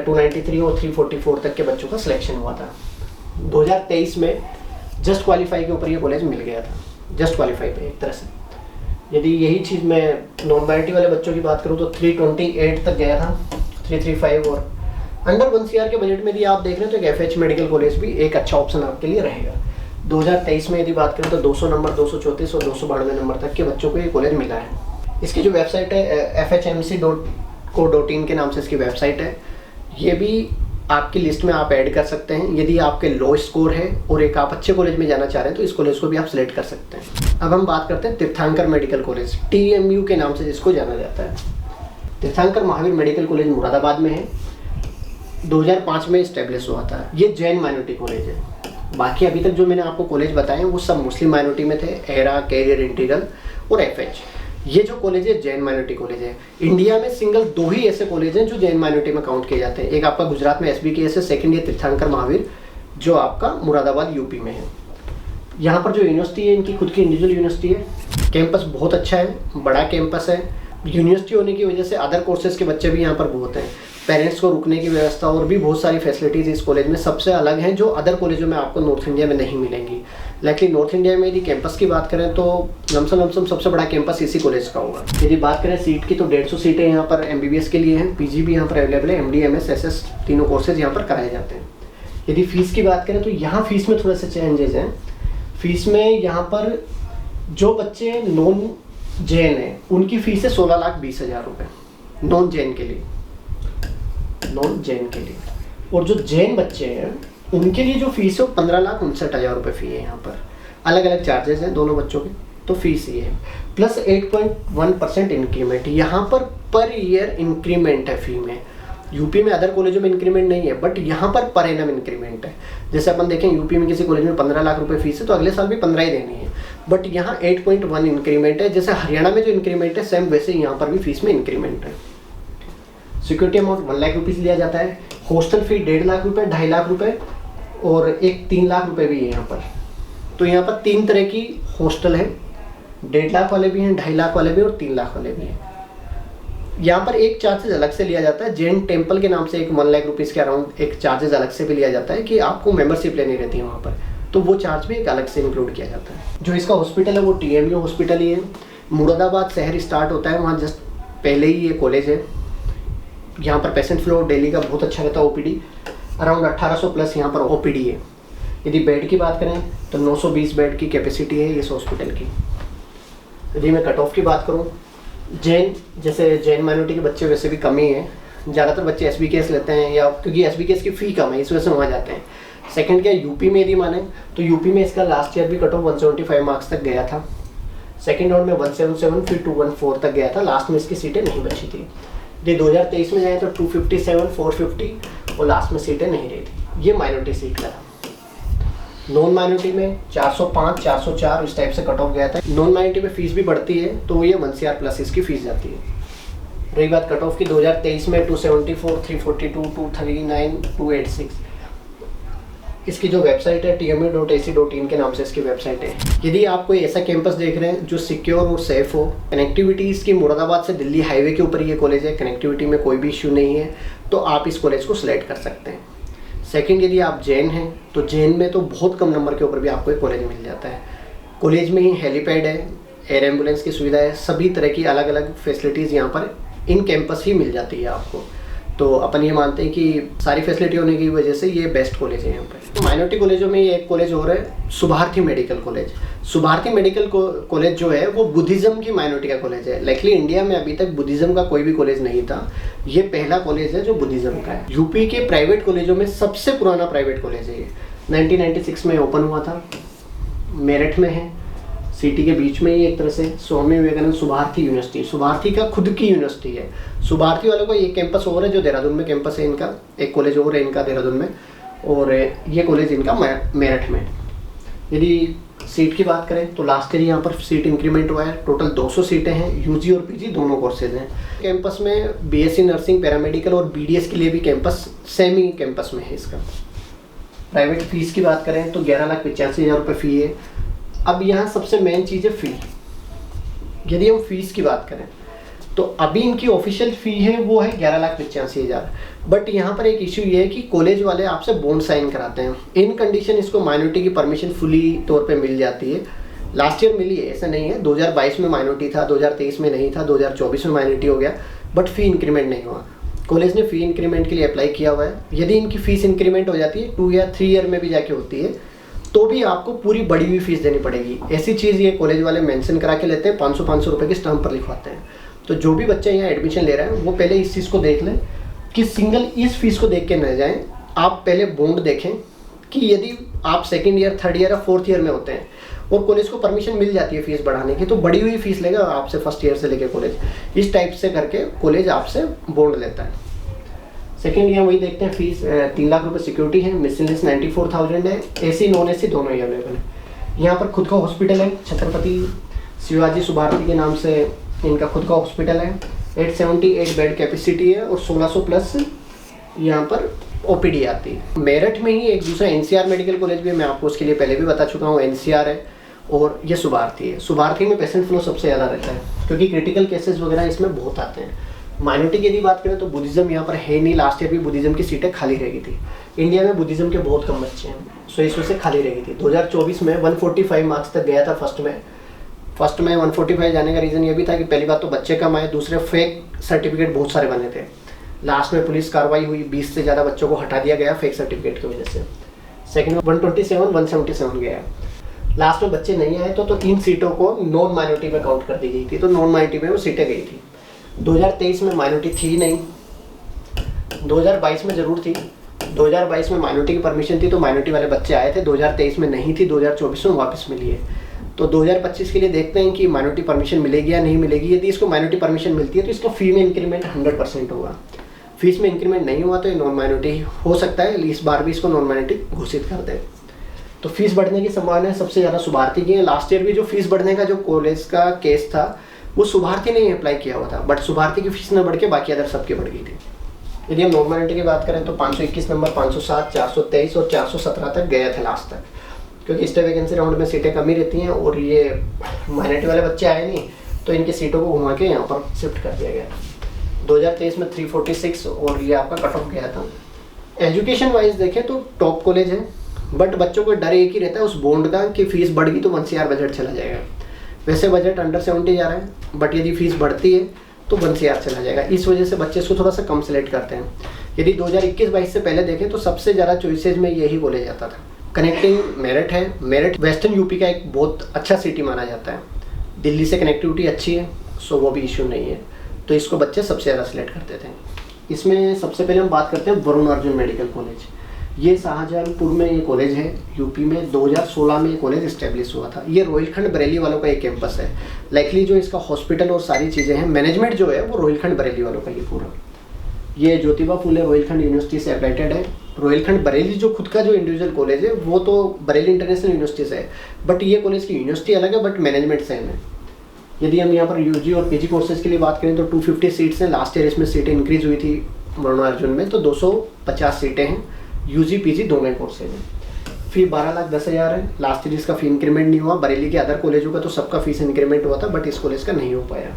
293 और 344 तक के बच्चों का सिलेक्शन हुआ था। 2023 में जस्ट क्वालिफाई के ऊपर ये कॉलेज मिल गया था, जस्ट क्वालिफाई पे एक तरह से। यदि यही चीज़ मैं नॉन माइनॉरिटी वाले बच्चों की बात करूँ तो 328 तक गया था, 335, और अंडर 1 CR के बजट में यदि आप देख रहे हैं तो एक FH मेडिकल कॉलेज भी एक अच्छा ऑप्शन आपके लिए रहेगा। 2023 में यदि बात करें तो 200 नंबर, 234 और 292 नंबर तक के बच्चों को ये कॉलेज मिला है। इसकी जो वेबसाइट है fhmc.co.in के नाम से इसकी वेबसाइट है। ये भी आपकी लिस्ट में आप ऐड कर सकते हैं। यदि आपके लो स्कोर है और एक आप अच्छे कॉलेज में जाना चाह रहे हैं तो इस कॉलेज को भी आप सिलेक्ट कर सकते हैं। अब हम बात करते हैं तीर्थंकर मेडिकल कॉलेज, TMU के नाम से जिसको जाना जाता है। तीर्थंकर महावीर मेडिकल कॉलेज मुरादाबाद में है। 2005 में इस्टेब्लिश हुआ था। ये जैन माइनॉरिटी कॉलेज है। बाकी अभी तक जो मैंने आपको कॉलेज बताए वो सब मुस्लिम माइनॉरिटी में थे, एरा, कैरियर, इंटीग्रल और FH। ये जो कॉलेज है जैन माइनॉरिटी कॉलेज है। इंडिया में सिंगल 2 ही ऐसे कॉलेज हैं जो जैन माइनॉरिटी में काउंट किए जाते हैं। एक आपका गुजरात में SBKS है, सेकंड ये तीर्थंकर महावीर जो आपका मुरादाबाद यूपी में है। यहाँ पर जो यूनिवर्सिटी है इनकी खुद की इंडिविजुअल यूनिवर्सिटी है। कैंपस बहुत अच्छा है, बड़ा कैंपस है। यूनिवर्सिटी होने की वजह से अदर कोर्सेज के बच्चे भी यहाँ पर बहुत हैं। पेरेंट्स को रुकने की व्यवस्था और भी बहुत सारी फैसिलिटीज़ इस कॉलेज में सबसे अलग हैं, जो अदर कॉलेजों में आपको नॉर्थ इंडिया में नहीं मिलेंगी। लेकिन नॉर्थ इंडिया में यदि कैंपस की बात करें तो लमसम सबसे बड़ा कैंपस इसी कॉलेज का होगा। यदि बात करें सीट की तो 150 सीटें यहाँ पर MBBS के लिए हैं। PG भी यहाँ पर अवेलेबल है। MD, MS, SS तीनों कोर्सेज यहाँ पर कराए जाते हैं। यदि फीस की बात करें तो यहाँ फीस में थोड़े से चेंजेस हैं। फीस में यहाँ पर जो बच्चे नॉन जैन हैं उनकी फीस है 16,20,000 रुपये नॉन जैन के लिए, और जो जैन बच्चे हैं उनके लिए जो फीस है वो 15,59,000 रुपये फ़ी है। यहाँ पर अलग अलग चार्जेस हैं दोनों बच्चों के, तो फीस ये है। प्लस 8.1% इंक्रीमेंट यहाँ पर ईयर इंक्रीमेंट है फ़ी में। यूपी में अदर कॉलेजों में इंक्रीमेंट नहीं है, बट यहाँ पर एनम इंक्रीमेंट है। जैसे अपन देखें यूपी में किसी कॉलेज में 15 लाख रुपए फीस है तो अगले साल भी 15 ही देनी है, बट यहाँ 8.1 इंक्रीमेंट है। जैसे हरियाणा में जो इंक्रीमेंट है सेम वैसे यहाँ पर भी फीस में इंक्रीमेंट है। सिक्योरिटी अमाउंट 1 लाख रुपीज़ लिया जाता है। हॉस्टल फी 1.5 लाख रुपये, 2.5 लाख रुपये और एक 3 लाख रुपये भी है यहाँ पर। तो यहाँ पर 3 तरह की हॉस्टल है, 1.5 लाख वाले भी हैं, 2.5 लाख वाले भी और 3 लाख वाले भी हैं। यहाँ पर एक चार्जेस अलग से लिया जाता है, जैन टेम्पल के नाम से एक 1 लाख रुपीज़ के अराउंड एक चार्जेस अलग से भी लिया जाता है कि आपको मेंबरशिप लेनी रहती है वहाँ पर, तो वो चार्ज भी एक अलग से इंक्लूड किया जाता है। जो इसका हॉस्पिटल है वो TMU हॉस्पिटल ही है, मुरादाबाद शहर स्टार्ट होता है, वहाँ जस्ट पहले ही ये कॉलेज है। यहाँ पर पेशेंट फ्लो डेली का बहुत अच्छा रहता है, OPD अराउंड 1800 प्लस यहाँ पर OPD है। यदि बेड की बात करें तो 920 बेड की कैपेसिटी है इस हॉस्पिटल की। यदि मैं कट ऑफ की बात करूँ, जैन माइनॉरिटी के बच्चे वैसे भी कम ही हैं, ज़्यादातर बच्चे SBKS लेते हैं, या क्योंकि SBKS की फ़ी कम है इस वजह से वहाँ जाते हैं। सेकंड क्या, यूपी में यदि माने तो यूपी में इसका लास्ट ईयर भी कट ऑफ 175 मार्क्स तक गया था, सेकंड राउंड में 177 फिर 214 तक गया था, लास्ट में इसकी सीटें नहीं बची थी। यदि 2023 में जाए तो 257 450 और लास्ट में सीटें नहीं रही थी। ये माइनॉरिटी सीट का था। नॉन माइनॉरिटी में 405 404 इस टाइप से कट ऑफ गया था। नॉन माइनॉरिटी में फीस भी बढ़ती है तो ये 1 CR प्लस इसकी फीस जाती है। रही बात कट ऑफ की, 2023 में 274 342 239 286 इसकी जो वेबसाइट है tmu.ac.in के नाम से इसकी वेबसाइट है। यदि आप कोई ऐसा कैंपस देख रहे हैं जो सिक्योर और सेफ हो, कनेक्टिविटी इसकी मुरादाबाद से दिल्ली हाईवे के ऊपर ये कॉलेज है, कनेक्टिविटी में कोई भी इश्यू नहीं है, तो आप इस कॉलेज को सिलेक्ट कर सकते हैं। सेकंड, यदि आप जैन हैं तो जैन में तो बहुत कम नंबर के ऊपर भी आपको एक कॉलेज मिल जाता है। कॉलेज में ही हेलीपैड है, एयर एम्बुलेंस की सुविधा है, सभी तरह की अलग अलग फैसिलिटीज़ यहाँ पर इन कैंपस ही मिल जाती है आपको। तो अपन ये मानते हैं कि सारी फैसिलिटी होने की वजह से ये बेस्ट कॉलेज है यहाँ पर। माइनॉरिटी कॉलेजों में ये एक कॉलेज और है, Subharti medical college. Subharti medical college जो है वो बुद्धिज़्म की माइनॉरिटी का कॉलेज है। लाइकली इंडिया में अभी तक बुद्धिज़्म का कोई भी कॉलेज नहीं था, ये पहला कॉलेज है जो बुद्धिज़्म का है। यूपी के प्राइवेट कॉलेजों में सबसे पुराना प्राइवेट कॉलेज है ये। 1996 में ओपन हुआ था, मेरठ में है, सिटी के बीच में ही एक तरह से स्वामी विवेकानंद सुभारती यूनिवर्सिटी, सुभारती का खुद की यूनिवर्सिटी है। सुभारती वालों का एक कैंपस और है जो देहरादून में कैंपस है इनका, एक कॉलेज और है इनका देहरादून में, और ये कॉलेज इनका मेरठ में। यदि सीट की बात करें तो लास्ट ईयर यहाँ पर सीट इंक्रीमेंट हुआ है, टोटल 200 सीटें हैं, यूजी और पीजी दोनों कोर्सेज हैं। कैंपस में BSc नर्सिंग, पैरामेडिकल और BDS के लिए भी कैंपस सेमी कैंपस में है इसका। प्राइवेट फीस की बात करें तो 11,85,000 रुपये फ़ी है। अब यहाँ सबसे मेन चीज़ है फ़ी। यदि हम फीस की बात करें तो अभी इनकी ऑफिशियल फ़ी है वो है 11,85,000, बट यहाँ पर एक इशू ये है कि कॉलेज वाले आपसे बॉन्ड साइन कराते हैं। इन कंडीशन इसको माइनॉरिटी की परमिशन फुली तौर पे मिल जाती है। लास्ट ईयर मिली है, ऐसा नहीं है। 2022 में माइनॉरिटी था, 2023 में नहीं था, 2024 में माइनॉरिटी हो गया, बट फ़ी इंक्रीमेंट नहीं हुआ। कॉलेज ने फ़ी इंक्रीमेंट के लिए अप्लाई किया हुआ है। यदि इनकी फ़ीस इंक्रीमेंट हो जाती है 2 या 3 ईयर में भी जाके होती है, तो भी आपको पूरी बढ़ी हुई फीस देनी पड़ेगी। ऐसी चीज़ ये कॉलेज वाले मेंशन करा के लेते हैं, 500 रुपये की स्टैम्प पर लिखवाते हैं। तो जो भी बच्चे यहाँ एडमिशन ले रहे हैं वो पहले इस चीज़ को देख लें कि सिंगल इस फीस को देख के न जाएं। आप पहले बॉन्ड देखें कि यदि आप 2nd ईयर 3rd ईयर या 4th ईयर में होते हैं और कॉलेज को परमिशन मिल जाती है फीस बढ़ाने की, तो बढ़ी हुई फीस लेगा आपसे 1st ईयर से लेकर कॉलेज। इस टाइप से करके कॉलेज आपसे बॉन्ड लेता है। सेकेंड ईयर वही देखते हैं, फीस 3 लाख रुपये सिक्योरिटी है, मिसलेनियस 94,000 है, AC नॉन AC दोनों ही अवेलेबल है। यहाँ पर खुद का हॉस्पिटल है, छत्रपति शिवाजी सुभारती के नाम से इनका खुद का हॉस्पिटल है। 878 बेड कैपेसिटी है और 1600 प्लस यहाँ पर OPD आती है। मेरठ में ही एक दूसरा NCR मेडिकल कॉलेज भी है, मैं आपको उसके लिए पहले भी बता चुका हूँ, NCR है, और ये सुभारती है। सुभारती में पेशेंट फ्लो सबसे ज़्यादा रहता है क्योंकि क्रिटिकल केसेस वगैरह इसमें बहुत आते हैं। माइनॉरिटी की यदि बात करें तो बुद्धिज़्म यहाँ पर है नहीं, लास्ट ईयर भी बुद्धिज़्म की सीटें खाली रह गई थी। इंडिया में बुद्धिज़्म के बहुत कम बच्चे हैं, सो इस वजह से खाली रह गई थी। 2024 में 145 मार्क्स तक गया था फर्स्ट में 145 जाने का रीज़न ये भी था कि पहली बात तो बच्चे कम आए, दूसरे फेक सर्टिफिकेट बहुत सारे बने थे। लास्ट में पुलिस कार्रवाई हुई, 20 से ज़्यादा बच्चों को हटा दिया गया फेक सर्टिफिकेट की वजह से। सेकंड में 127 177 गया। लास्ट में बच्चे नहीं आए तो 3 सीटों को नॉन माइनॉरिटी में काउंट कर दी गई थी, तो नॉन माइनॉरिटी में वो सीटें गई थी। 2023 में माइनॉरिटी थी नहीं, 2022 में ज़रूर थी। 2022 में माइनॉरिटी की परमिशन थी तो माइनॉरिटी वाले बच्चे आए थे, 2023 में नहीं थी, 2024 में वापस मिली है। तो 2025 के लिए देखते हैं कि माइनॉरिटी परमिशन मिलेगी या नहीं मिलेगी। यदि इसको माइनॉरिटी परमिशन मिलती है तो इसका फ़ी में इंक्रीमेंट 100% होगा। फीस में इंक्रीमेंट नहीं हुआ तो ये नॉन माइनॉरिटी हो सकता है, इस बार भी इसको नॉन माइनॉरिटी घोषित कर दे। तो फीस बढ़ने की संभावना सबसे ज़्यादा सुभारती की है। लास्ट ईयर भी जो फीस बढ़ने का जो कॉलेज का केस था वो सुभारती ने अप्लाई किया हुआ था, बट सुभारती की फीस न बढ़ के बाकी अदर सबकी बढ़ गई थी। यदि हम नॉन माइनॉरिटी की बात करें तो 521 नंबर, 507, 423 और 417 तक गया था लास्ट तक, क्योंकि स्टे वैकेंसी राउंड में सीटें कमी रहती हैं और ये माइनॉरिटी वाले बच्चे आए नहीं तो इनकी सीटों को घुमा के यहाँ पर शिफ्ट कर दिया गया। 2023 में 346 और ये आपका कट ऑफ गया था। एजुकेशन वाइज देखें तो टॉप कॉलेज है, बट बच्चों को डर एक ही रहता है उस बॉन्ड का कि फीस बढ़ गई तो 1 CR बजट चला जाएगा। वैसे बजट अंडर 70 जा रहा है, बट यदि फीस बढ़ती है तो 1 CR चला जाएगा। इस वजह से बच्चे इसको थोड़ा सा कम सेलेक्ट करते हैं। यदि 2021-22 से पहले देखें तो सबसे ज़्यादा चॉइसेज में यही कॉलेज आता था। कनेक्टिंग मेरिट है, मेरिट वेस्टर्न यूपी का एक बहुत अच्छा सिटी माना जाता है। दिल्ली से कनेक्टिविटी अच्छी है, सो वो भी इश्यू नहीं है, तो इसको बच्चे सबसे ज़्यादा सेलेक्ट करते थे। इसमें सबसे पहले हम बात करते हैं वरुण अर्जुन मेडिकल कॉलेज। ये शाहजहांपुर में ये कॉलेज है, यूपी में। 2016 में ये कॉलेज इस्टेब्लिश हुआ था। ये रोहिलखंड बरेली वालों का एक कैंपस है। लाइकली जो इसका हॉस्पिटल और सारी चीज़ें हैं, मैनेजमेंट जो है वो रोहिलखंड बरेली वालों का ये पूरा। ये ज्योतिबा फुले रोहिलखंड यूनिवर्सिटी से एफिलेटेड है। रोहिलखंड बरेली जो खुद का जो इंडिविजुअल कॉलेज है वो तो बरेली इंटरनेशनल यूनिवर्सिटी से है, बट ये कॉलेज की यूनिवर्सिटी अलग है, बट मैनेजमेंट सेम है। यदि हम यहाँ पर यूजी और पीजी कोर्सेज के लिए बात करें तो 250 सीट्स हैं। लास्ट ईयर इसमें सीटें इंक्रीज हुई थी वरुण अर्जुन में, तो 250 सीटें हैं। यूजी पीजी दोनों कोर्सेज हैं। फी 12,10,000 है। लास्ट ईयर इसका फी इंक्रीमेंट नहीं हुआ। बरेली के अदर कॉलेजों का तो सबका फीस इंक्रीमेंट हुआ था, बट इस कॉलेज का नहीं हो पाया।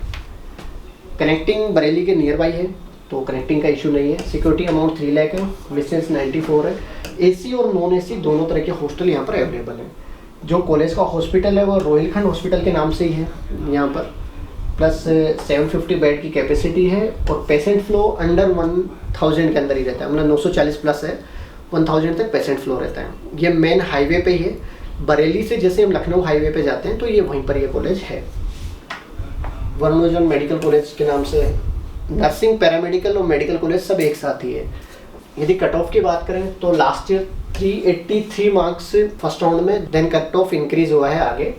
कनेक्टिंग बरेली के नियर बाई है, तो कनेक्टिंग का इशू नहीं है। सिक्योरिटी अमाउंट 3 लाख है, डिस्टेंस 94 है। AC और नॉन AC दोनों तरह के हॉस्टल यहाँ पर अवेलेबल है। जो कॉलेज का हॉस्पिटल है वो रोहिलखंड हॉस्पिटल के नाम से ही है यहाँ पर। प्लस 750 बेड की कैपेसिटी है और पेशेंट फ्लो अंडर 1000 के अंदर ही रहता है, मतलब 940 प्लस है, 1000 तक पेशेंट फ्लो रहता है। ये मेन हाईवे पे ही है। बरेली से जैसे हम लखनऊ हाईवे पे जाते हैं तो ये वहीं पर ये कॉलेज है। वरुण अर्जुन मेडिकल कॉलेज के नाम से है। नर्सिंग, पैरामेडिकल और मेडिकल कॉलेज सब एक साथ ही है। यदि कट ऑफ की बात करें तो last year 383 marks first round में, देन कट ऑफ इंक्रीज हुआ है आगे।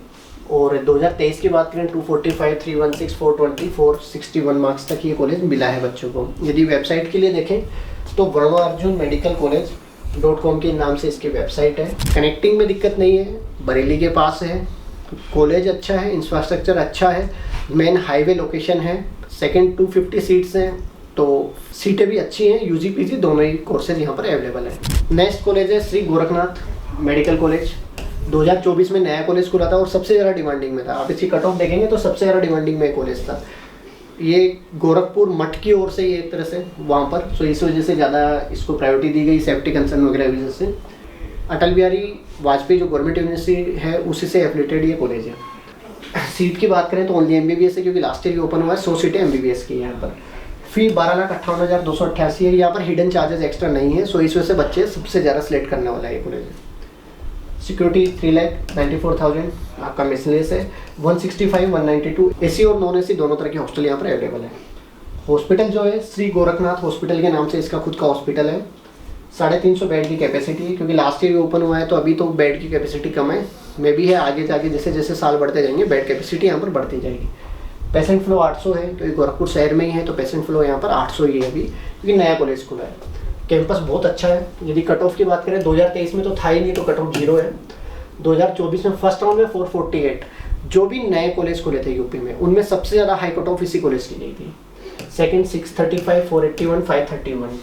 और 2023 की बात करें 245, 316, 420, 461 मार्क्स तक ये कॉलेज मिला है बच्चों को। यदि वेबसाइट के लिए देखें तो Varun Arjun medical college .com के नाम से इसकी वेबसाइट है। कनेक्टिंग में दिक्कत नहीं है, बरेली के पास है, कॉलेज अच्छा है, इंफ्रास्ट्रक्चर अच्छा है, मेन हाईवे लोकेशन है। सेकंड 250 सीट्स हैं, तो सीटें भी अच्छी हैं। यूजी पीजी दोनों ही कोर्सेज यहाँ पर अवेलेबल है। नेक्स्ट कॉलेज है श्री गोरखनाथ मेडिकल कॉलेज। 2024 में नया कॉलेज खुला था और सबसे ज़्यादा डिमांडिंग में था। आप इसकी कट ऑफ देखेंगे तो सबसे ज़्यादा डिमांडिंग में कॉलेज था। ये गोरखपुर मठ की ओर से ये एक तरह से वहाँ पर, सो इस वजह से ज़्यादा इसको प्रायोरिटी दी गई, सेफ्टी कंसर्न वगैरह वजह से। अटल बिहारी वाजपेयी जो गवर्नमेंट यूनिवर्सिटी है उसी से एफिलेटेड ये कॉलेज है। सीट की बात करें तो ओनली MBBS है, क्योंकि लास्ट ईयर ही ओपन हुआ है। 100 सीटें MBBS की यहाँ पर। फी 12,58,288 है। यहाँ पर हिडन चार्जेस एक्स्ट्रा नहीं है, सो इस वजह से बच्चे सबसे ज़्यादा सिलेक्ट करने वाला है ये कॉलेज। सिक्योरिटी 3,94,000 आपका मिसलेस है। 165, 192 AC और नॉन AC दोनों तरह के हॉस्टल यहाँ पर अवेलेबल है। हॉस्पिटल जो है श्री गोरखनाथ हॉस्पिटल के नाम से इसका खुद का हॉस्पिटल है। 350 बेड की कैपेसिटी है, क्योंकि लास्ट ईयर ओपन हुआ है तो अभी तो बेड की कैपेसिटी कम है, मे भी है आगे जाके जैसे जैसे साल बढ़ते जाएंगे बेड कैपेसिटी यहाँ पर बढ़ती जाएगी। पेशेंट फ्लो 800 है, तो ये गोरखपुर शहर में ही है, तो पेशेंट फ्लो यहाँ पर 800 ही है अभी, क्योंकि नया कॉलेज खुला है। कैंपस बहुत अच्छा है। यदि कट ऑफ की बात करें 2023 में तो था ही नहीं, तो कट ऑफ 0 है। 2024 में फर्स्ट राउंड में 448 जो भी नए कॉलेज खुले थे यूपी में, उनमें सबसे ज़्यादा हाई कट ऑफ इसी कॉलेज की गई थी। सेकंड 635, 481, 531।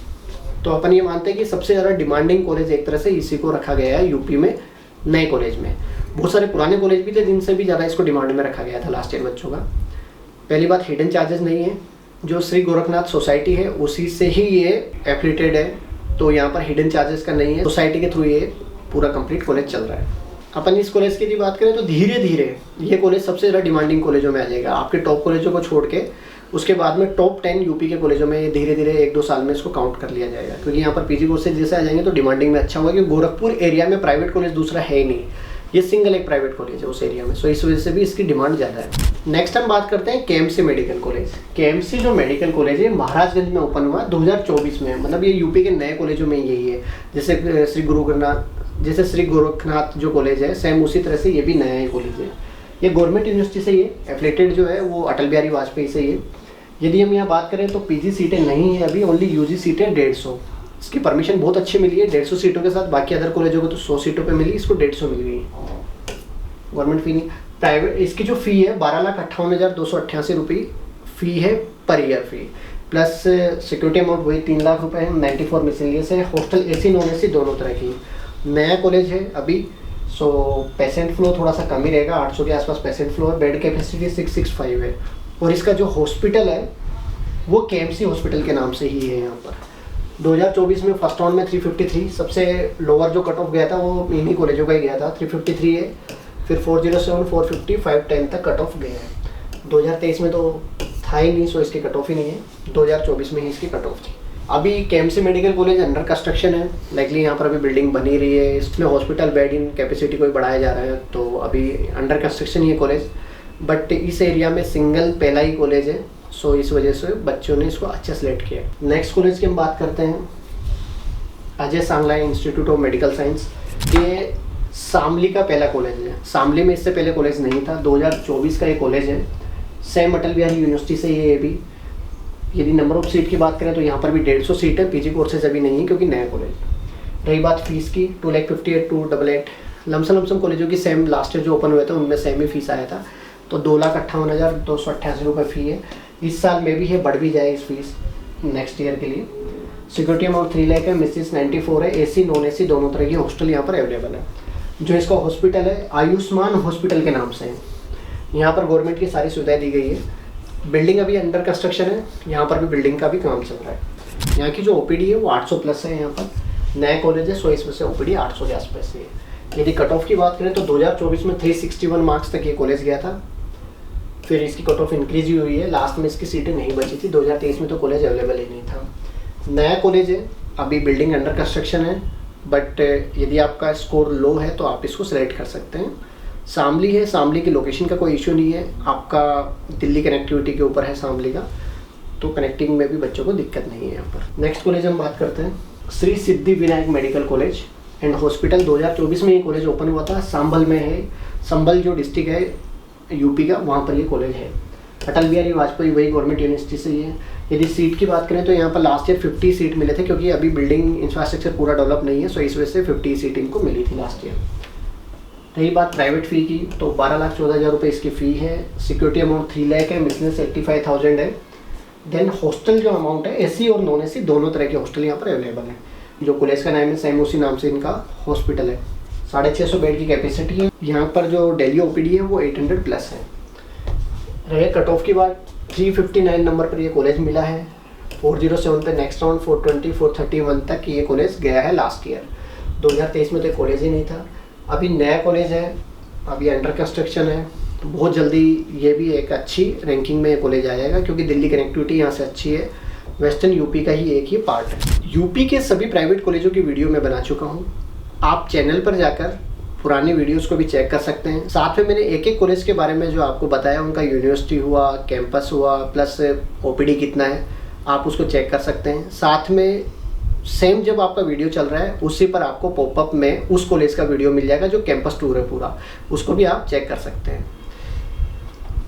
तो अपन ये मानते हैं कि सबसे ज़्यादा डिमांडिंग कॉलेज एक तरह से इसी को रखा गया है यूपी में नए कॉलेज में। बहुत सारे पुराने कॉलेज भी थे जिनसे भी ज़्यादा इसको डिमांड में रखा गया था लास्ट ईयर बच्चों का। पहली बात, हिडन चार्जेस नहीं है। जो श्री गोरखनाथ सोसाइटी है उसी से ही ये एफिलिएटेड है, तो यहाँ पर हिडन चार्जेस का नहीं है। सोसाइटी के थ्रू ये पूरा कंप्लीट कॉलेज चल रहा है। अपन इस कॉलेज की यदि बात करें तो धीरे धीरे ये कॉलेज सबसे ज़्यादा डिमांडिंग कॉलेजों में आ जाएगा। आपके टॉप कॉलेजों को छोड़ के उसके बाद में टॉप 10 यूपी के कॉलेजों में धीरे धीरे 1-2 साल में इसको काउंट कर लिया जाएगा, क्योंकि यहाँ पर पीजी कोर्सेज जैसे आ जाएंगे तो डिमांडिंग में अच्छा होगा। क्योंकि गोरखपुर एरिया में प्राइवेट कॉलेज दूसरा है ही नहीं, ये सिंगल एक प्राइवेट कॉलेज है उस एरिया में, सो इस वजह से भी इसकी डिमांड ज़्यादा है। नेक्स्ट हम बात करते हैं KMC मेडिकल कॉलेज। KMC जो मेडिकल कॉलेज है महाराजगंज में ओपन हुआ 2024 में, मतलब ये यूपी के नए कॉलेजों में यही है। जैसे श्री गोरखनाथ जो कॉलेज है सेम उसी तरह से ये भी नया ही कॉलेज है। ये गवर्नमेंट यूनिवर्सिटी से ये एफिलेटेड जो है वो अटल बिहारी वाजपेयी से ही। यदि हम यहाँ बात करें तो पीजी सीटें नहीं है अभी, ओनली यूजी सीटें 150। इसकी परमिशन बहुत अच्छी मिली है 150 सीटों के साथ। बाकी अदर कॉलेजों को तो 100 सीटों पे मिली, इसको 150 मिल गई। गवर्नमेंट फी नहीं, प्राइवेट इसकी जो फ़ी है 12,58,288 रुपये फ़ी है पर ईयर फी, प्लस सिक्योरिटी अमाउंट वही 3 लाख रुपये है। 94 मिसलेनियस है। हॉस्टल AC नॉन AC दोनों तरह की। नया कॉलेज है अभी, सो पेशेंट फ्लो थोड़ा सा कम ही रहेगा, 800 के आसपास पेशेंट फ्लो है। बेड कैपेसिटी 665 है। और इसका जो हॉस्पिटल है वो केएमसी हॉस्पिटल के नाम से ही है यहाँ पर। 2024 में फर्स्ट राउंड में 353, सबसे लोअर जो कट ऑफ गया था वो इन्हीं कॉलेजों का ही गया था, 353 है। फिर 407, 450, 510 तक कट ऑफ गया है। 2023 में तो था ही नहीं, सो इसकी कट ऑफ ही नहीं है। 2024 में ही इसकी कट ऑफ थी। अभी KMC medical college under construction है, लाइकली यहाँ पर अभी बिल्डिंग बनी रही है। इसमें हॉस्पिटल बेड इन कैपेसिटी को भी बढ़ाया जा रहा है, तो अभी अंडर कंस्ट्रक्शन ही है कॉलेज। बट इस एरिया में सिंगल पहला ही कॉलेज है, सो इस वजह से बच्चों ने इसको अच्छा सेलेक्ट किया। नेक्स्ट कॉलेज की हम बात करते हैं, Ajay Sangla institute of Medical science. ये शामली का पहला कॉलेज है। शामली में इससे पहले कॉलेज नहीं था, 2024 का ये कॉलेज है। सेम अटल बिहारी यूनिवर्सिटी से ये भी। यदि नंबर ऑफ सीट की बात करें तो यहाँ पर भी 150 सीट है। पीजी कोर्सेज अभी नहीं है क्योंकि नया कॉलेज। रही बात फीस की, 2,58,800 288 लमसम कॉलेजों की सेम लास्ट ईयर जो ओपन हुए थे उनमें सेम ही फीस आया था, तो 2,58,288 रुपये फ़ी है। इस साल में भी है, बढ़ भी जाए इस फीस नेक्स्ट ईयर के लिए। सिक्योरिटी अमाउंट 3 लाख है, मिसिस 94 है। एसी नॉन एसी दोनों तरह की हॉस्टल यहाँ पर अवेलेबल है। जो इसका हॉस्पिटल है आयुष्मान हॉस्पिटल के नाम से है। यहाँ पर गवर्नमेंट की सारी सुविधाएं दी गई है। बिल्डिंग अभी अंडर कंस्ट्रक्शन है, यहाँ पर भी बिल्डिंग का भी काम चल रहा है। यहाँ की जो ओपीडी है वो 800 प्लस है। यहाँ पर नया कॉलेज है, सो इसमें से ओपीडी 800 के आसपास है। यदि कट ऑफ की बात करें तो 2024 में 361 मार्क्स तक ये कॉलेज गया था। फिर इसकी कट ऑफ इंक्रीज हुई है, लास्ट में इसकी सीटें नहीं बची थी। 2023 में तो कॉलेज अवेलेबल ही नहीं था। नया कॉलेज है, अभी बिल्डिंग अंडर कंस्ट्रक्शन है। बट यदि आपका स्कोर लो है तो आप इसको सेलेक्ट कर सकते हैं। शामली है, शामली की लोकेशन का कोई इशू नहीं है, आपका दिल्ली कनेक्टिविटी के ऊपर है शामली का, तो कनेक्टिंग में भी बच्चों को दिक्कत नहीं है यहाँ पर। नेक्स्ट कॉलेज हम बात करते हैं, Shri Siddhi Vinayak Medical College and Hospital. 2024 में ये कॉलेज ओपन हुआ था, संभल में है। संभल जो डिस्ट्रिक्ट है यूपी का, वहाँ पर ये कॉलेज है। अटल बिहारी वाजपेयी वही गवर्नमेंट यूनिवर्सिटी से ही है। यदि सीट की बात करें तो यहाँ पर लास्ट ईयर 50 सीट मिले थे, क्योंकि अभी बिल्डिंग इंफ्रास्ट्रक्चर पूरा डेवलप नहीं है, सो इस वजह से 50 सीट इनको मिली थी लास्ट ईयर। रही बात प्राइवेट फ़ी की, तो 12,14,000 रुपये इसकी फ़ी है। सिक्योरिटी अमाउंट 3 लाख है, मिसलेनियस 85,000 है। देन हॉस्टल जो अमाउंट है, एसी और नॉन एसी दोनों तरह के हॉस्टल यहाँ पर अवेलेबल है। जो कॉलेज का नाम है सेम उसी नाम से इनका हॉस्पिटल है। 650 बेड की कैपेसिटी है। यहाँ पर जो डेली ओपीडी है वो 800 प्लस है। रहे कट ऑफ की बात, 359 नंबर पर ये कॉलेज मिला है। 407 पे नेक्स्ट राउंड 420, 431 तक ये कॉलेज गया है लास्ट ईयर। 2023 में तो कॉलेज ही नहीं था। अभी नया कॉलेज है, अभी अंडर कंस्ट्रक्शन है। बहुत जल्दी ये भी एक अच्छी रैंकिंग में कॉलेज आ जाएगा, क्योंकि दिल्ली कनेक्टिविटी यहाँ से अच्छी है। वेस्टर्न यूपी का ही एक ही पार्ट है। यूपी के सभी प्राइवेट कॉलेजों की वीडियो मैं बना चुका हूँ, आप चैनल पर जाकर पुरानी वीडियोस को भी चेक कर सकते हैं। साथ में मैंने एक एक कॉलेज के बारे में जो आपको बताया, उनका यूनिवर्सिटी हुआ, कैंपस हुआ, प्लस ओपीडी कितना है, आप उसको चेक कर सकते हैं। साथ में सेम जब आपका वीडियो चल रहा है उसी पर आपको पॉपअप में उस कॉलेज का वीडियो मिल जाएगा जो कैंपस टूर है पूरा, उसको भी आप चेक कर सकते हैं।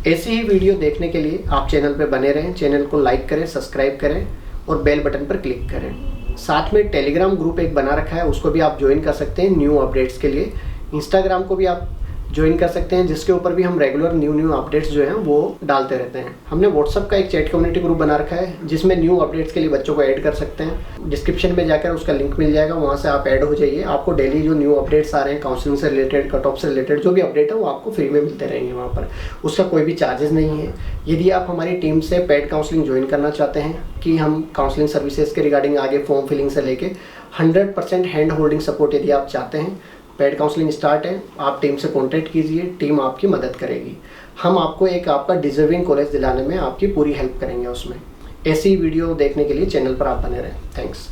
ऐसी ही वीडियो देखने के लिए आप चैनल पर बने रहें। चैनल को लाइक करें, सब्सक्राइब करें और बेल बटन पर क्लिक करें। साथ में टेलीग्राम ग्रुप एक बना रखा है, उसको भी आप ज्वाइन कर सकते हैं न्यू अपडेट्स के लिए। इंस्टाग्राम को भी आप ज्वाइन कर सकते हैं, जिसके ऊपर भी हम रेगुलर न्यू अपडेट्स जो हैं वो डालते रहते हैं। हमने व्हाट्सअप का एक चैट कम्युनिटी ग्रुप बना रखा है, जिसमें न्यू अपडेट्स के लिए बच्चों को ऐड कर सकते हैं। डिस्क्रिप्शन में जाकर उसका लिंक मिल जाएगा, वहाँ से आप ऐड हो जाइए। आपको डेली जो न्यू अपडेट्स आ रहे हैं, काउंसलिंग से रिलेटेड, कट ऑफ से रिलेटेड जो भी अपडेट है वो आपको फ्री में मिलते रहेंगे वहाँ पर। उसका कोई भी चार्जेस नहीं है। यदि आप हमारी टीम से पेड काउंसलिंग ज्वाइन करना चाहते हैं कि हम काउंसलिंग सर्विसेज के रिगार्डिंग आगे फॉर्म फिलिंग से लेके 100% हैंड होल्डिंग सपोर्ट यदि आप चाहते हैं, पेड काउंसलिंग स्टार्ट है, आप टीम से कॉन्टैक्ट कीजिए, टीम आपकी मदद करेगी। हम आपको एक आपका डिजर्विंग कॉलेज दिलाने में आपकी पूरी हेल्प करेंगे उसमें। ऐसी वीडियो देखने के लिए चैनल पर आप बने रहें। थैंक्स।